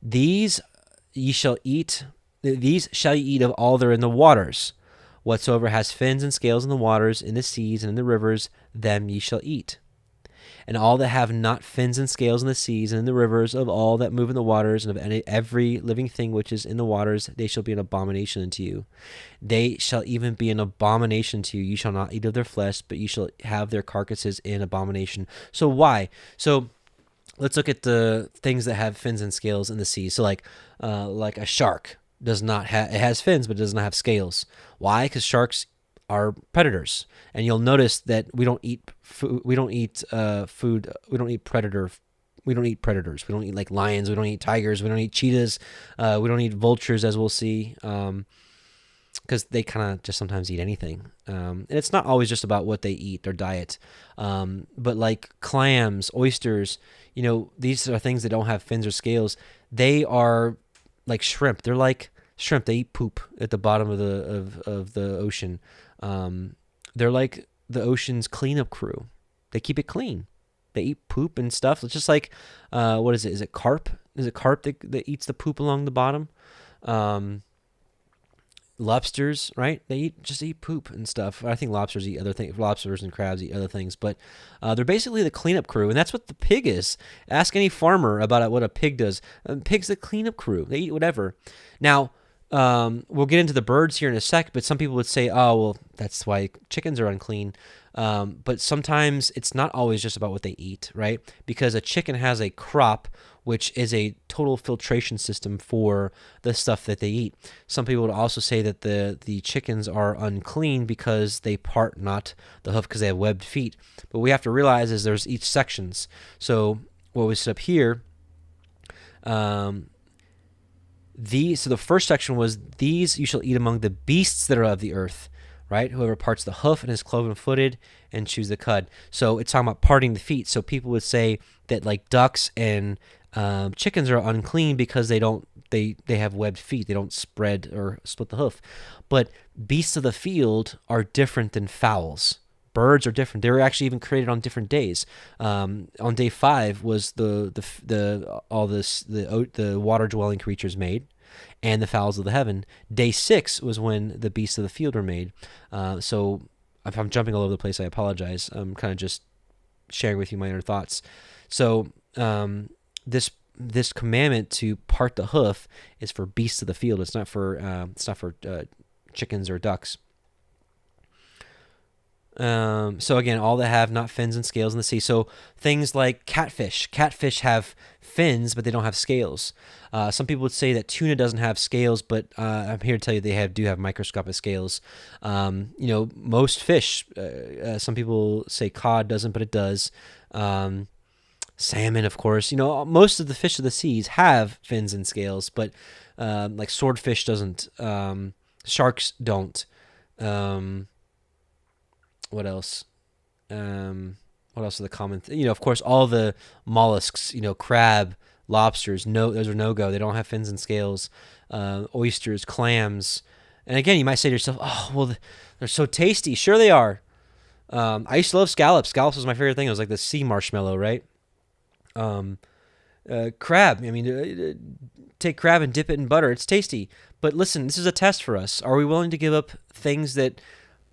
These shall ye eat of all that are in the waters. Whatsoever has fins and scales in the waters, in the seas, and in the rivers, them ye shall eat. And all that have not fins and scales in the seas and in the rivers, of all that move in the waters, and of every living thing which is in the waters, they shall be an abomination unto you. They shall even be an abomination to you. You shall not eat of their flesh, but you shall have their carcasses in abomination. So why? So let's look at the things that have fins and scales in the sea. So like a shark does not have, it has fins, but it does not have scales. Why? Because sharks are predators, and you'll notice that we don't eat food. We don't eat food. We don't eat predators. We don't eat like lions. We don't eat tigers. We don't eat cheetahs. We don't eat vultures, as we'll see, because they kind of just sometimes eat anything. And it's not always just about what they eat, their diet. But like clams, oysters, these are things that don't have fins or scales. They are like shrimp. They're like shrimp. They eat poop at the bottom of the ocean. They're like the ocean's cleanup crew. They keep it clean. They eat poop and stuff. It's just like, what is it? Is it carp? Is it carp that eats the poop along the bottom? Lobsters, right? They just eat poop and stuff. I think lobsters eat other things. Lobsters and crabs eat other things, but they're basically the cleanup crew, and that's what the pig is. Ask any farmer about what a pig does. Pig's the cleanup crew. They eat whatever. Now, we'll get into the birds here in a sec, but some people would say, oh, well, that's why chickens are unclean. But sometimes it's not always just about what they eat, right? Because a chicken has a crop, which is a total filtration system for the stuff that they eat. Some people would also say that the chickens are unclean because they part not the hoof because they have webbed feet. But we have to realize is there's each sections. So what we set up here, so the first section was, these you shall eat among the beasts that are of the earth, right? Whoever parts the hoof and is cloven-footed and chews the cud. So it's talking about parting the feet. So people would say that like ducks and chickens are unclean because they have webbed feet. They don't spread or split the hoof. But beasts of the field are different than fowls. Birds are different. They were actually even created on different days. On day 5 was the water dwelling creatures made, and the fowls of the heaven. Day 6 was when the beasts of the field were made. So if I'm jumping all over the place, I apologize. I'm kind of just sharing with you my inner thoughts. So this commandment to part the hoof is for beasts of the field. It's not for chickens or ducks. So again, all that have not fins and scales in the sea. So things like catfish. Catfish have fins, but they don't have scales. Some people would say that tuna doesn't have scales, but I'm here to tell you they do have microscopic scales. Most fish, some people say cod doesn't, but it does. Salmon, of course. Most of the fish of the seas have fins and scales, but like swordfish doesn't. Sharks don't. What else? What else are the common? Of course, all the mollusks. Crab, lobsters. No, those are no-go. They don't have fins and scales. Oysters, clams, and again, you might say to yourself, "Oh, well, they're so tasty." Sure, they are. I used to love scallops. Scallops was my favorite thing. It was like the sea marshmallow, right? Crab. Take crab and dip it in butter. It's tasty. But listen, this is a test for us. Are we willing to give up things that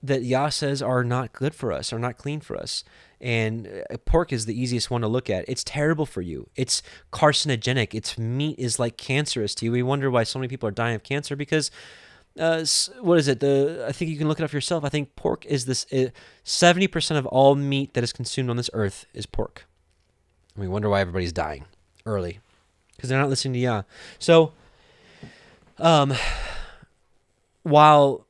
Yah says are not good for us, are not clean for us? And pork is the easiest one to look at. It's terrible for you. It's carcinogenic. Its meat is like cancerous to you. We wonder why so many people are dying of cancer because, what is it? I think you can look it up yourself. I think pork is 70% of all meat that is consumed on this earth is pork. And we wonder why everybody's dying early because they're not listening to Yah. So, while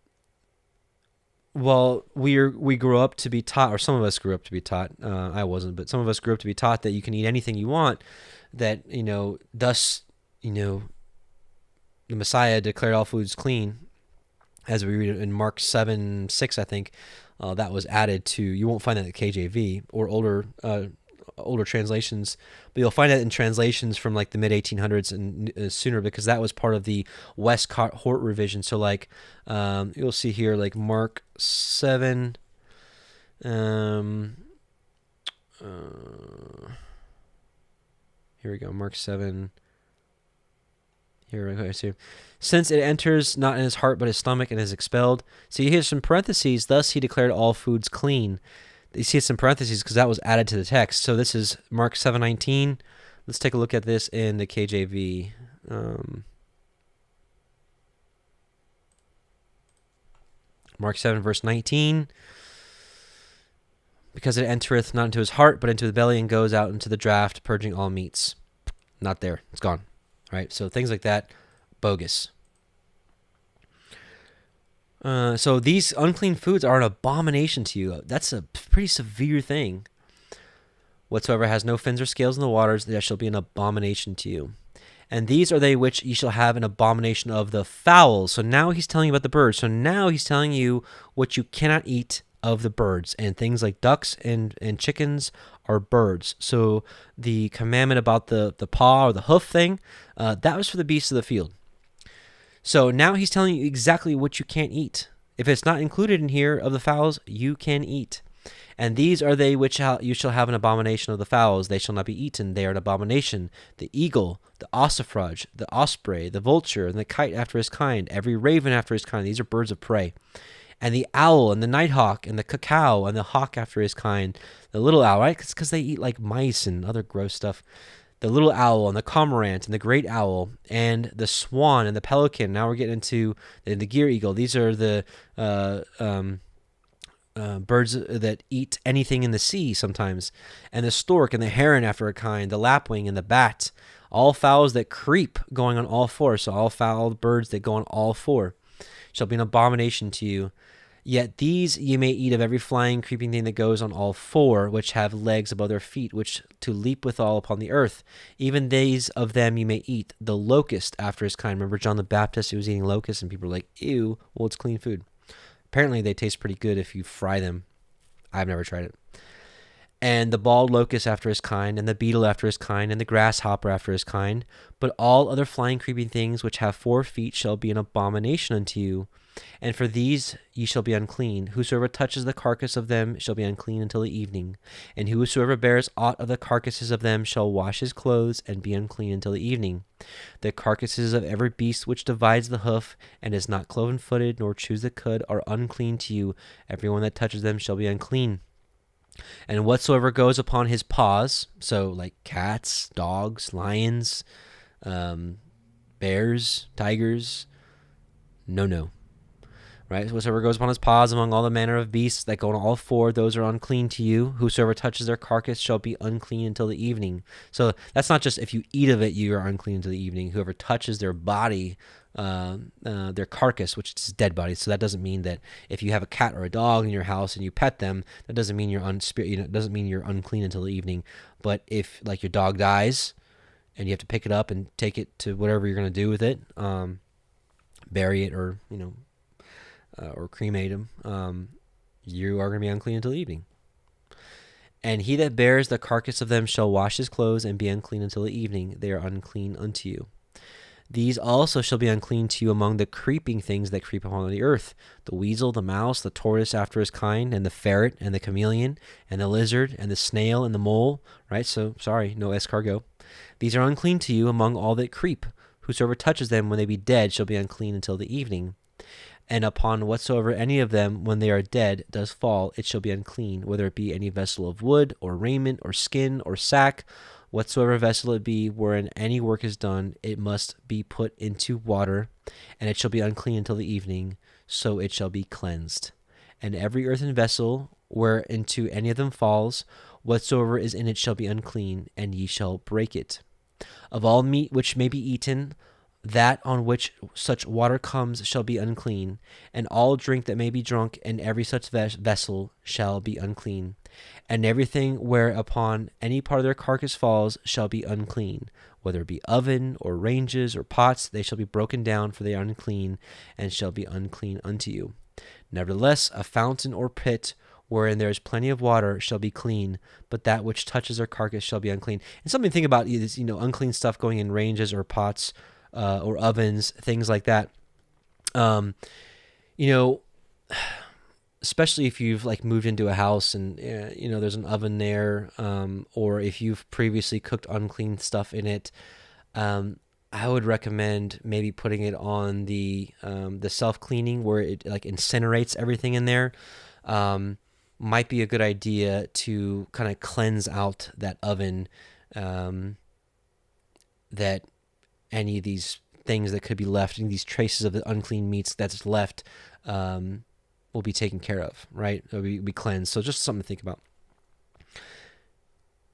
we grew up to be taught, or some of us grew up to be taught, I wasn't, but some of us grew up to be taught that you can eat anything you want, that, thus, the Messiah declared all foods clean, as we read it in Mark 7:6, I think, that was added to, you won't find that in the KJV or older translations, but you'll find that in translations from like the mid 1800s and sooner, because that was part of the Westcott Hort revision. So like you'll see here like Mark 7 here we go, Mark 7 here we go. See, since it enters not in his heart but his stomach and is expelled. See, here's some parentheses, thus he declared all foods clean. You see it's in parentheses because that was added to the text. So this is Mark 7:19. Let's take a look at this in the KJV. Mark 7, verse 19. Because it entereth not into his heart, but into the belly, and goes out into the draught, purging all meats. Not there. It's gone. All right? So things like that, bogus. So these unclean foods are an abomination to you. That's a pretty severe thing. Whatsoever has no fins or scales in the waters, that shall be an abomination to you. And these are they which ye shall have an abomination of the fowls. So now he's telling you about the birds. So now he's telling you what you cannot eat of the birds. And things like ducks and chickens are birds. So the commandment about the paw or the hoof thing, that was for the beasts of the field. So now he's telling you exactly what you can't eat. If it's not included in here of the fowls, you can eat. And these are they which you shall have an abomination of the fowls. They shall not be eaten. They are an abomination. The eagle, the ossifrage, the osprey, the vulture, and the kite after his kind, every raven after his kind. These are birds of prey. And the owl, and the nighthawk, and the cacao, and the hawk after his kind. The little owl, right? It's because they eat like mice and other gross stuff. The little owl, and the cormorant, and the great owl, and the swan, and the pelican. Now we're getting into the gear eagle. These are the birds that eat anything in the sea sometimes, and the stork and the heron after a kind, the lapwing and the bat, all fowls that creep going on all four. So all fowl birds that go on all four shall be an abomination to you. Yet these ye may eat of every flying, creeping thing that goes on all four, which have legs above their feet, which to leap withal upon the earth. Even these of them you may eat. The locust after his kind. Remember John the Baptist, who was eating locusts, and people were like, ew, well, it's clean food. Apparently they taste pretty good if you fry them. I've never tried it. And the bald locust after his kind, and the beetle after his kind, and the grasshopper after his kind. But all other flying, creeping things which have 4 feet shall be an abomination unto you. And for these ye shall be unclean. Whosoever touches the carcass of them shall be unclean until the evening. And whosoever bears aught of the carcasses of them shall wash his clothes and be unclean until the evening. The carcasses of every beast which divides the hoof and is not cloven-footed, nor chews the cud, are unclean to you. Every one that touches them shall be unclean. And whatsoever goes upon his paws, so like cats, dogs, lions, bears, tigers, no. Right? Whatsoever goes upon his paws among all the manner of beasts that go on all four, those are unclean to you. Whosoever touches their carcass shall be unclean until the evening. So that's not just if you eat of it, you are unclean until the evening. Whoever touches their body, their carcass, which is dead body. So that doesn't mean that if you have a cat or a dog in your house and you pet them, that doesn't mean doesn't mean you're unclean until the evening. But if like your dog dies and you have to pick it up and take it to whatever you're going to do with it, bury it or or cremate him, you are going to be unclean until the evening. And he that bears the carcass of them shall wash his clothes and be unclean until the evening. They are unclean unto you. These also shall be unclean to you among the creeping things that creep upon the earth: the weasel, the mouse, the tortoise after his kind, and the ferret, and the chameleon, and the lizard, and the snail, and the mole. Right? So, sorry, no escargot. These are unclean to you among all that creep. Whosoever touches them when they be dead shall be unclean until the evening. And upon whatsoever any of them, when they are dead, does fall, it shall be unclean, whether it be any vessel of wood, or raiment, or skin, or sack. Whatsoever vessel it be, wherein any work is done, it must be put into water, and it shall be unclean until the evening, so it shall be cleansed. And every earthen vessel, whereinto any of them falls, whatsoever is in it shall be unclean, and ye shall break it. Of all meat which may be eaten, that on which such water comes shall be unclean, and all drink that may be drunk in every such vessel shall be unclean. And everything whereupon any part of their carcass falls shall be unclean, whether it be oven, or ranges, or pots, they shall be broken down, for they are unclean, and shall be unclean unto you. Nevertheless, a fountain or pit, wherein there is plenty of water, shall be clean, but that which touches their carcass shall be unclean. And something to think about is, unclean stuff going in ranges or pots, or ovens, things like that. Especially if you've like moved into a house and there's an oven there, or if you've previously cooked unclean stuff in it, I would recommend maybe putting it on the self-cleaning where it like incinerates everything in there. Might be a good idea to kind of cleanse out that oven, that any of these things that could be left, and these traces of the unclean meats that's left, will be taken care of, right? It'll be cleansed. So just something to think about.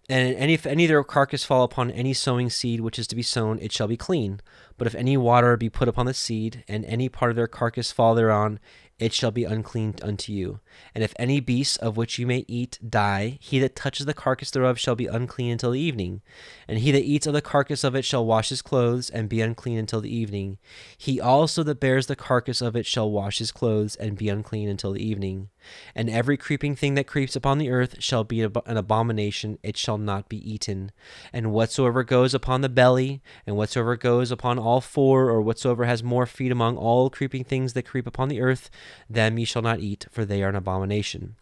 And if any of their carcass fall upon any sowing seed which is to be sown, it shall be clean. But if any water be put upon the seed, and any part of their carcass fall thereon, it shall be unclean unto you. And if any beast of which you may eat die, he that touches the carcass thereof shall be unclean until the evening. And he that eats of the carcass of it shall wash his clothes, and be unclean until the evening. He also that bears the carcass of it shall wash his clothes, and be unclean until the evening. And every creeping thing that creeps upon the earth shall be an abomination, it shall not be eaten. And whatsoever goes upon the belly, and whatsoever goes upon all four, or whatsoever has more feet among all creeping things that creep upon the earth, Them ye shall not eat, for they are an abomination.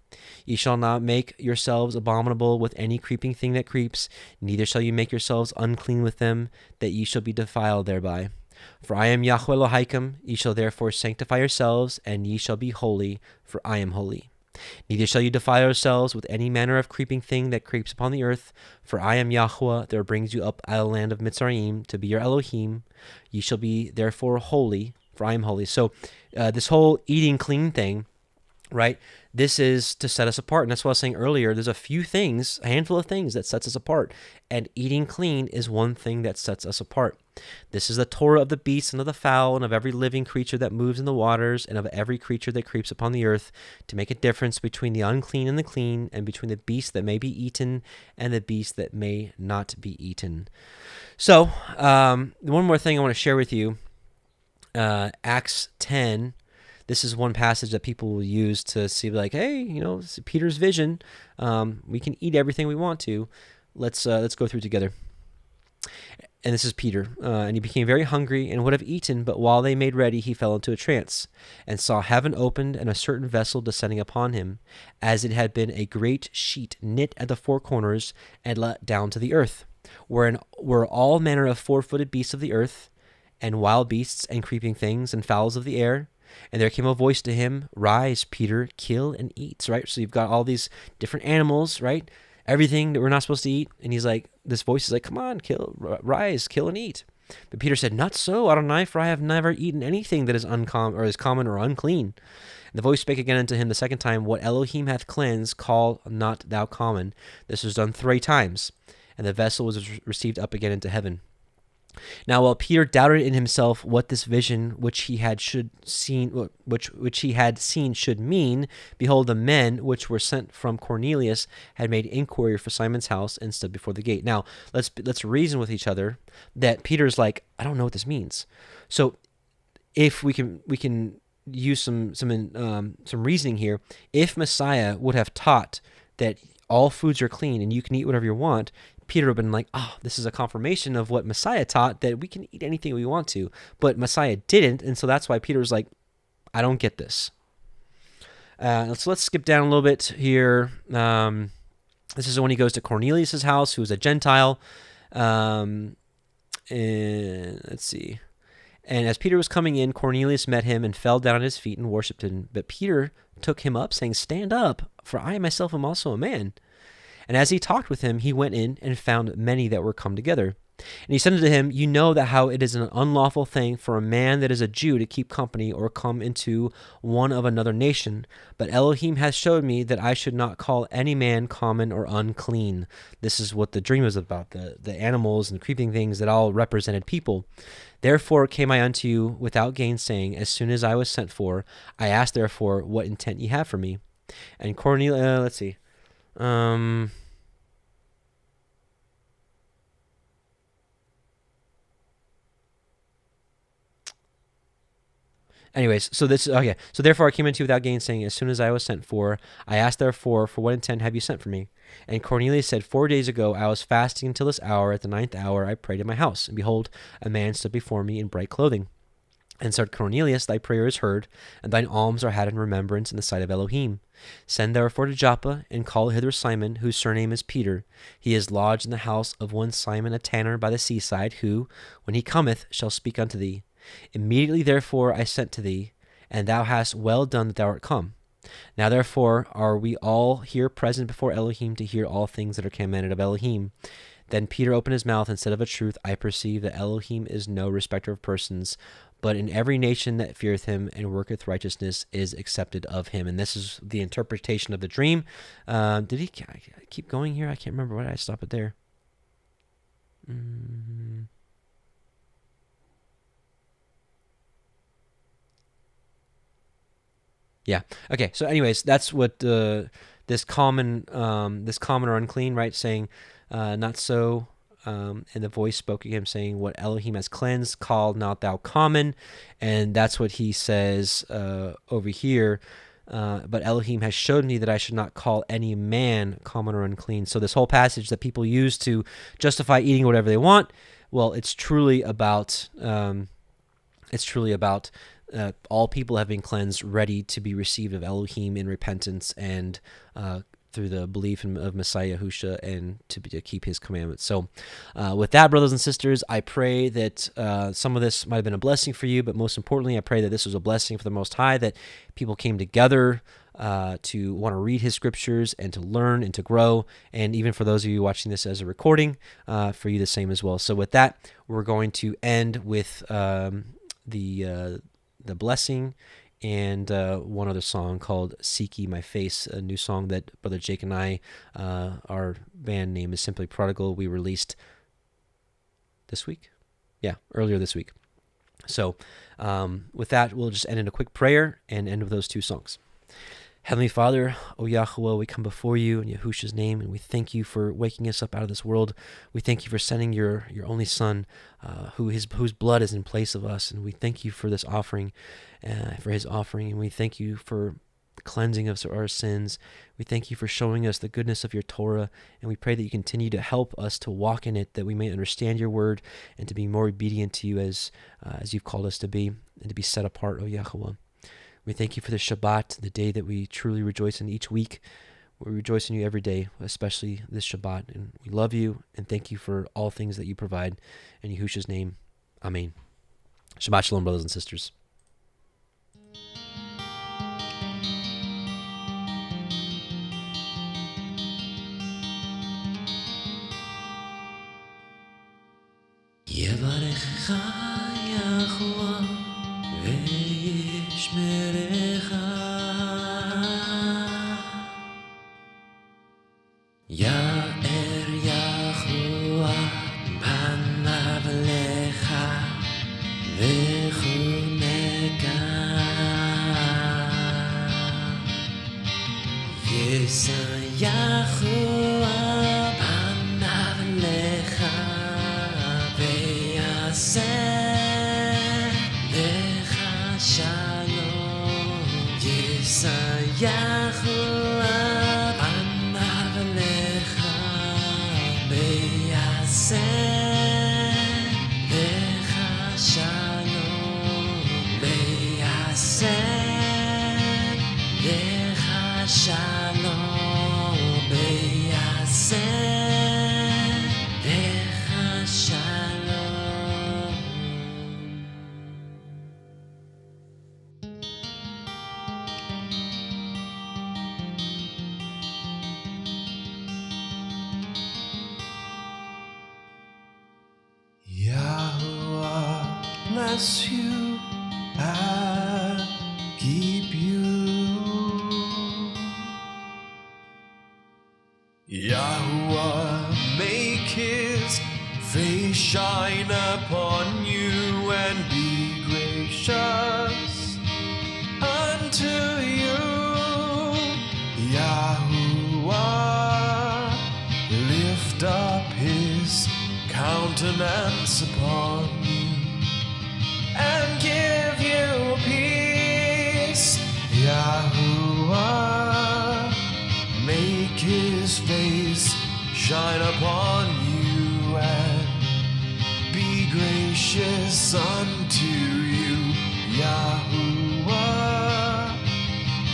Ye shall not make yourselves abominable with any creeping thing that creeps, neither shall ye make yourselves unclean with them, that ye shall be defiled thereby. For I am Yahuah Elohiym, ye shall therefore sanctify yourselves, and ye shall be holy, for I am holy. Neither shall you defile yourselves with any manner of creeping thing that creeps upon the earth, for I am Yahuah that brings you up out of the land of Mitzrayim to be your Elohim. Ye shall be therefore holy, for I am holy. So this whole eating clean thing, right? This is to set us apart. And that's what I was saying earlier. There's a handful of things that sets us apart. And eating clean is one thing that sets us apart. This is the Torah of the beasts and of the fowl and of every living creature that moves in the waters and of every creature that creeps upon the earth, to make a difference between the unclean and the clean, and between the beast that may be eaten and the beast that may not be eaten. So one more thing I want to share with you. Acts 10. This is one passage that people will use to see, like, hey, this is Peter's vision. We can eat everything we want to. Let's go through together. And this is Peter. And he became very hungry and would have eaten, but while they made ready, he fell into a trance, and saw heaven opened and a certain vessel descending upon him, as it had been a great sheet knit at the four corners and let down to the earth, wherein were all manner of four-footed beasts of the earth, and wild beasts and creeping things and fowls of the air. And there came a voice to him, Rise, Peter, kill and eat. Right? So you've got all these different animals, right? Everything that we're not supposed to eat. And he's like, this voice is like, come on, rise, kill and eat. But Peter said, Not so, Adonai, for I have never eaten anything that is uncommon or is common or unclean. And the voice spake again unto him the second time, What Elohim hath cleansed, call not thou common. This was done 3 times. And the vessel was received up again into heaven. Now, while Peter doubted in himself what this vision which he had seen should mean, behold, the men which were sent from Cornelius had made inquiry for Simon's house and stood before the gate. Now, let's reason with each other that Peter's like, I don't know what this means. So, if we can use some reasoning here. If Messiah would have taught that all foods are clean and you can eat whatever you want, Peter would have been like, this is a confirmation of what Messiah taught, that we can eat anything we want to. But Messiah didn't, and so that's why Peter was like, I don't get this. So let's skip down a little bit here. This is when he goes to Cornelius' house, who is a Gentile. And let's see. And as Peter was coming in, Cornelius met him and fell down at his feet and worshipped him. But Peter took him up, saying, Stand up, for I myself am also a man. And as he talked with him, he went in and found many that were come together. And he said unto him, You know that how it is an unlawful thing for a man that is a Jew to keep company or come into one of another nation. But Elohim hath showed me that I should not call any man common or unclean. This is what the dream was about, the animals and creeping things that all represented people. Therefore came I unto you without gainsaying, as soon as I was sent for. I asked therefore, What intent ye have for me? And Cornelius, let's see. Anyways, so therefore I came unto you without gainsaying, as soon as I was sent for. I asked therefore, For what intent have you sent for me? And Cornelius said, 4 days ago I was fasting until this hour. At the 9th hour I prayed in my house, and behold, a man stood before me in bright clothing. And said, Cornelius, thy prayer is heard, and thine alms are had in remembrance in the sight of Elohim. Send therefore to Joppa, and call hither Simon, whose surname is Peter. He is lodged in the house of one Simon a tanner by the seaside, who, when he cometh, shall speak unto thee. Immediately therefore I sent to thee, and thou hast well done that thou art come. Now therefore are we all here present before Elohim to hear all things that are commanded of Elohim. Then Peter opened his mouth and said, Of a truth I perceive that Elohim is no respecter of persons, but in every nation that feareth him and worketh righteousness is accepted of him. And this is the interpretation of the dream. Did he keep going here? I can't remember. Why did I stop it there? Yeah. Okay. So, anyways, that's what this common or unclean, right? Saying, not so. And the voice spoke to him, saying, What Elohim has cleansed, call not thou common. And that's what he says over here. But Elohim has showed me that I should not call any man common or unclean. So this whole passage that people use to justify eating whatever they want, well, it's truly about all people have been cleansed, ready to be received of Elohim in repentance and through the belief of Messiah Yahusha and to keep his commandments. So with that, brothers and sisters, I pray that some of this might have been a blessing for you, but most importantly, I pray that this was a blessing for the Most High, that people came together to want to read his scriptures and to learn and to grow, and even for those of you watching this as a recording, for you the same as well. So with that, we're going to end with the blessing and one other song called Seek Ye My Face, a new song that Brother Jake and I, our band name is Simply Prodigal, we released this week? Yeah, earlier this week. So with that, we'll just end in a quick prayer and end with those two songs. Heavenly Father, O Yahuah, we come before you in Yahusha's name, and we thank you for waking us up out of this world. We thank you for sending your only Son, whose blood is in place of us, and we thank you for this offering, for his offering, and we thank you for cleansing us of our sins. We thank you for showing us the goodness of your Torah, and we pray that you continue to help us to walk in it, that we may understand your word and to be more obedient to you as you've called us to be, and to be set apart, O Yahuah. We thank you for the Shabbat, the day that we truly rejoice in each week. We rejoice in you every day, especially this Shabbat. And we love you and thank you for all things that you provide. In Yahusha's name, Amen. Shabbat Shalom, brothers and sisters. Yevarechecha Yahuah Yishmerecha Ya'er Yahuah panav lecha v'chuneka Yisa Yahuah panav lecha v'yaseh Yahuah panav lecha v'yaseh lecha shalom v'yaseh lecha shalom v'yaseh lecha shalom. Yahuah bless you and keep you. Yahuah make his face shine upon you and be gracious unto you. Yahuah lift up his countenance upon you and give you peace. Yahuah make his face shine upon you and be gracious unto you. Yahuah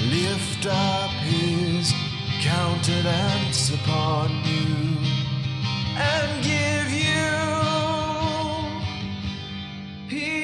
lift up his countenance upon you and give you peace.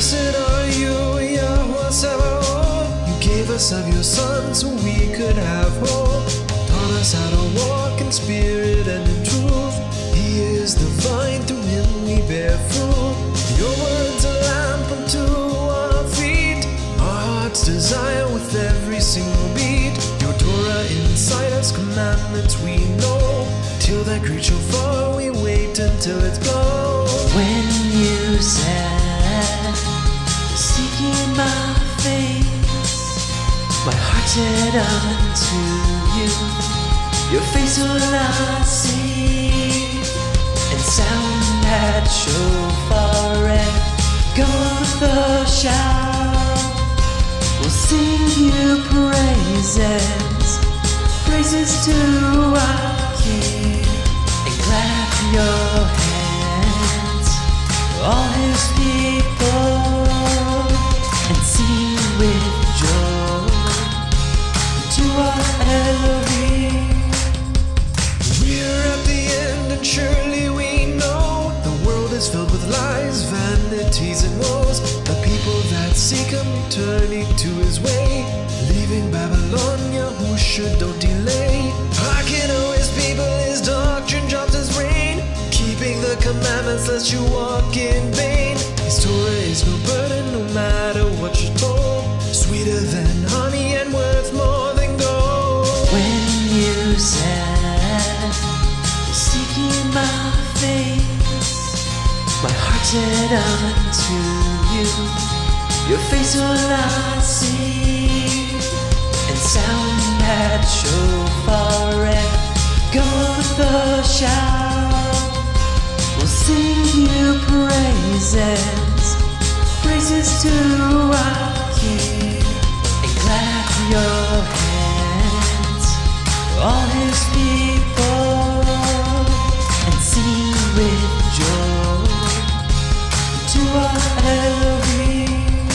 Blessed are you, Yahuah Szavát. You gave us of your Son so we could have hope. Taught us how to walk in spirit and in truth. He is the vine, through him we bear fruit. Your words a lamp unto our feet, our heart's desire with every single beat. Your Torah inside us, commandments we know. Till that great shofar we wait until it's blown. When you said, seek ye my face, my hearted unto you. Your face will I see, and sound that shofar and God the shout will sing you praises, praises to our King, and clap your hands, all His people, and sing with joy to our Elohim. We're at the end, and surely we know the world is filled with lies, vanities, and woes. The people that seek Him turning to His way, leaving Babylon, Yahusha, don't delay. Hearken, O His people, His doctrine drops His rain, keeping the commandments lest you walk in vain. His Torah is no burden, no matter what you're told, sweeter than honey and worth more than gold. When you said, seeking my face, my heart's set unto you. Your face will I see, and sound that shofar and God the shout will sing you praises, praises to our King, and clap your hands, all His people, and sing with joy to our Elohim.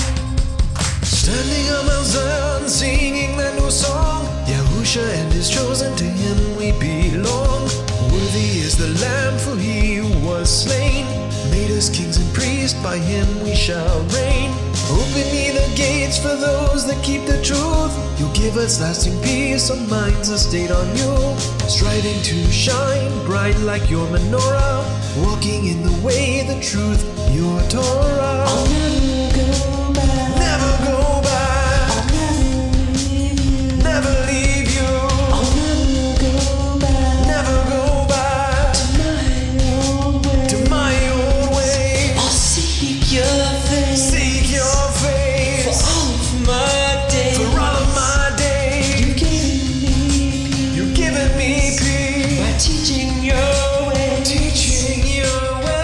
Standing on Mount Zion, singing that new song, Yahusha and His chosen, to Him we belong. Worthy is the Lamb, for He who was slain, made us kings and priests, by Him we shall reign. Open ye the gates for those that keep the truth. You'll give us lasting peace, our minds are stayed on you. Striving to shine bright like your menorah, walking in the way, the truth, your Torah. I'll never go back. Never go back. I'll never leave you. Never leave you. I'll never go back. Never go back to my old way. To my old way. I'll seek your face. Seek your face for all of my days. For all of my days. You're giving me peace. You're giving me peace by teaching your way. Teaching your way.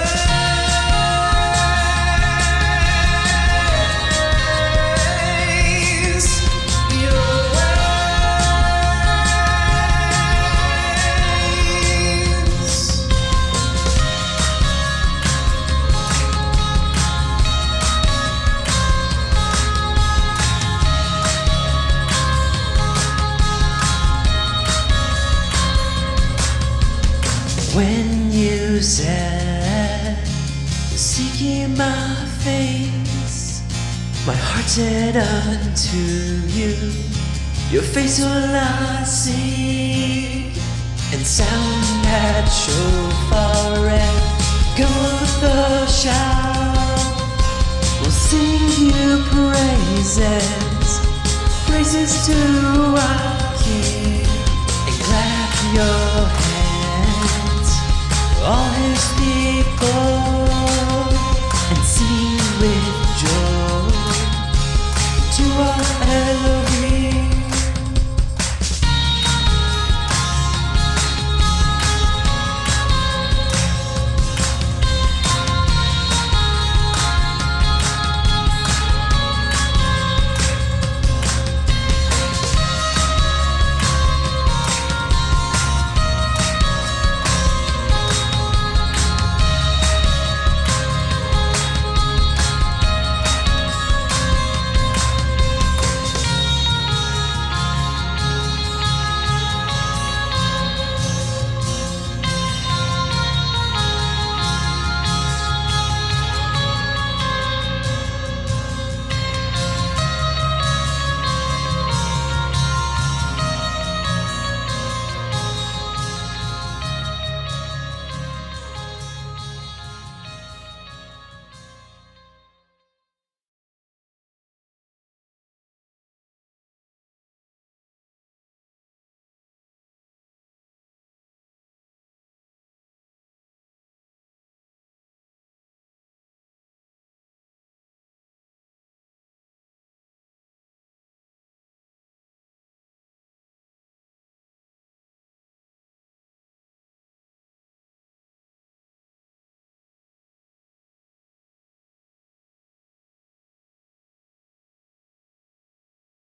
When you said, seeking my face, my heart's set unto you. Your face will I see, and sound that shofar and God the shout will sing you praises, praises to our King, and clap your hands, all His people,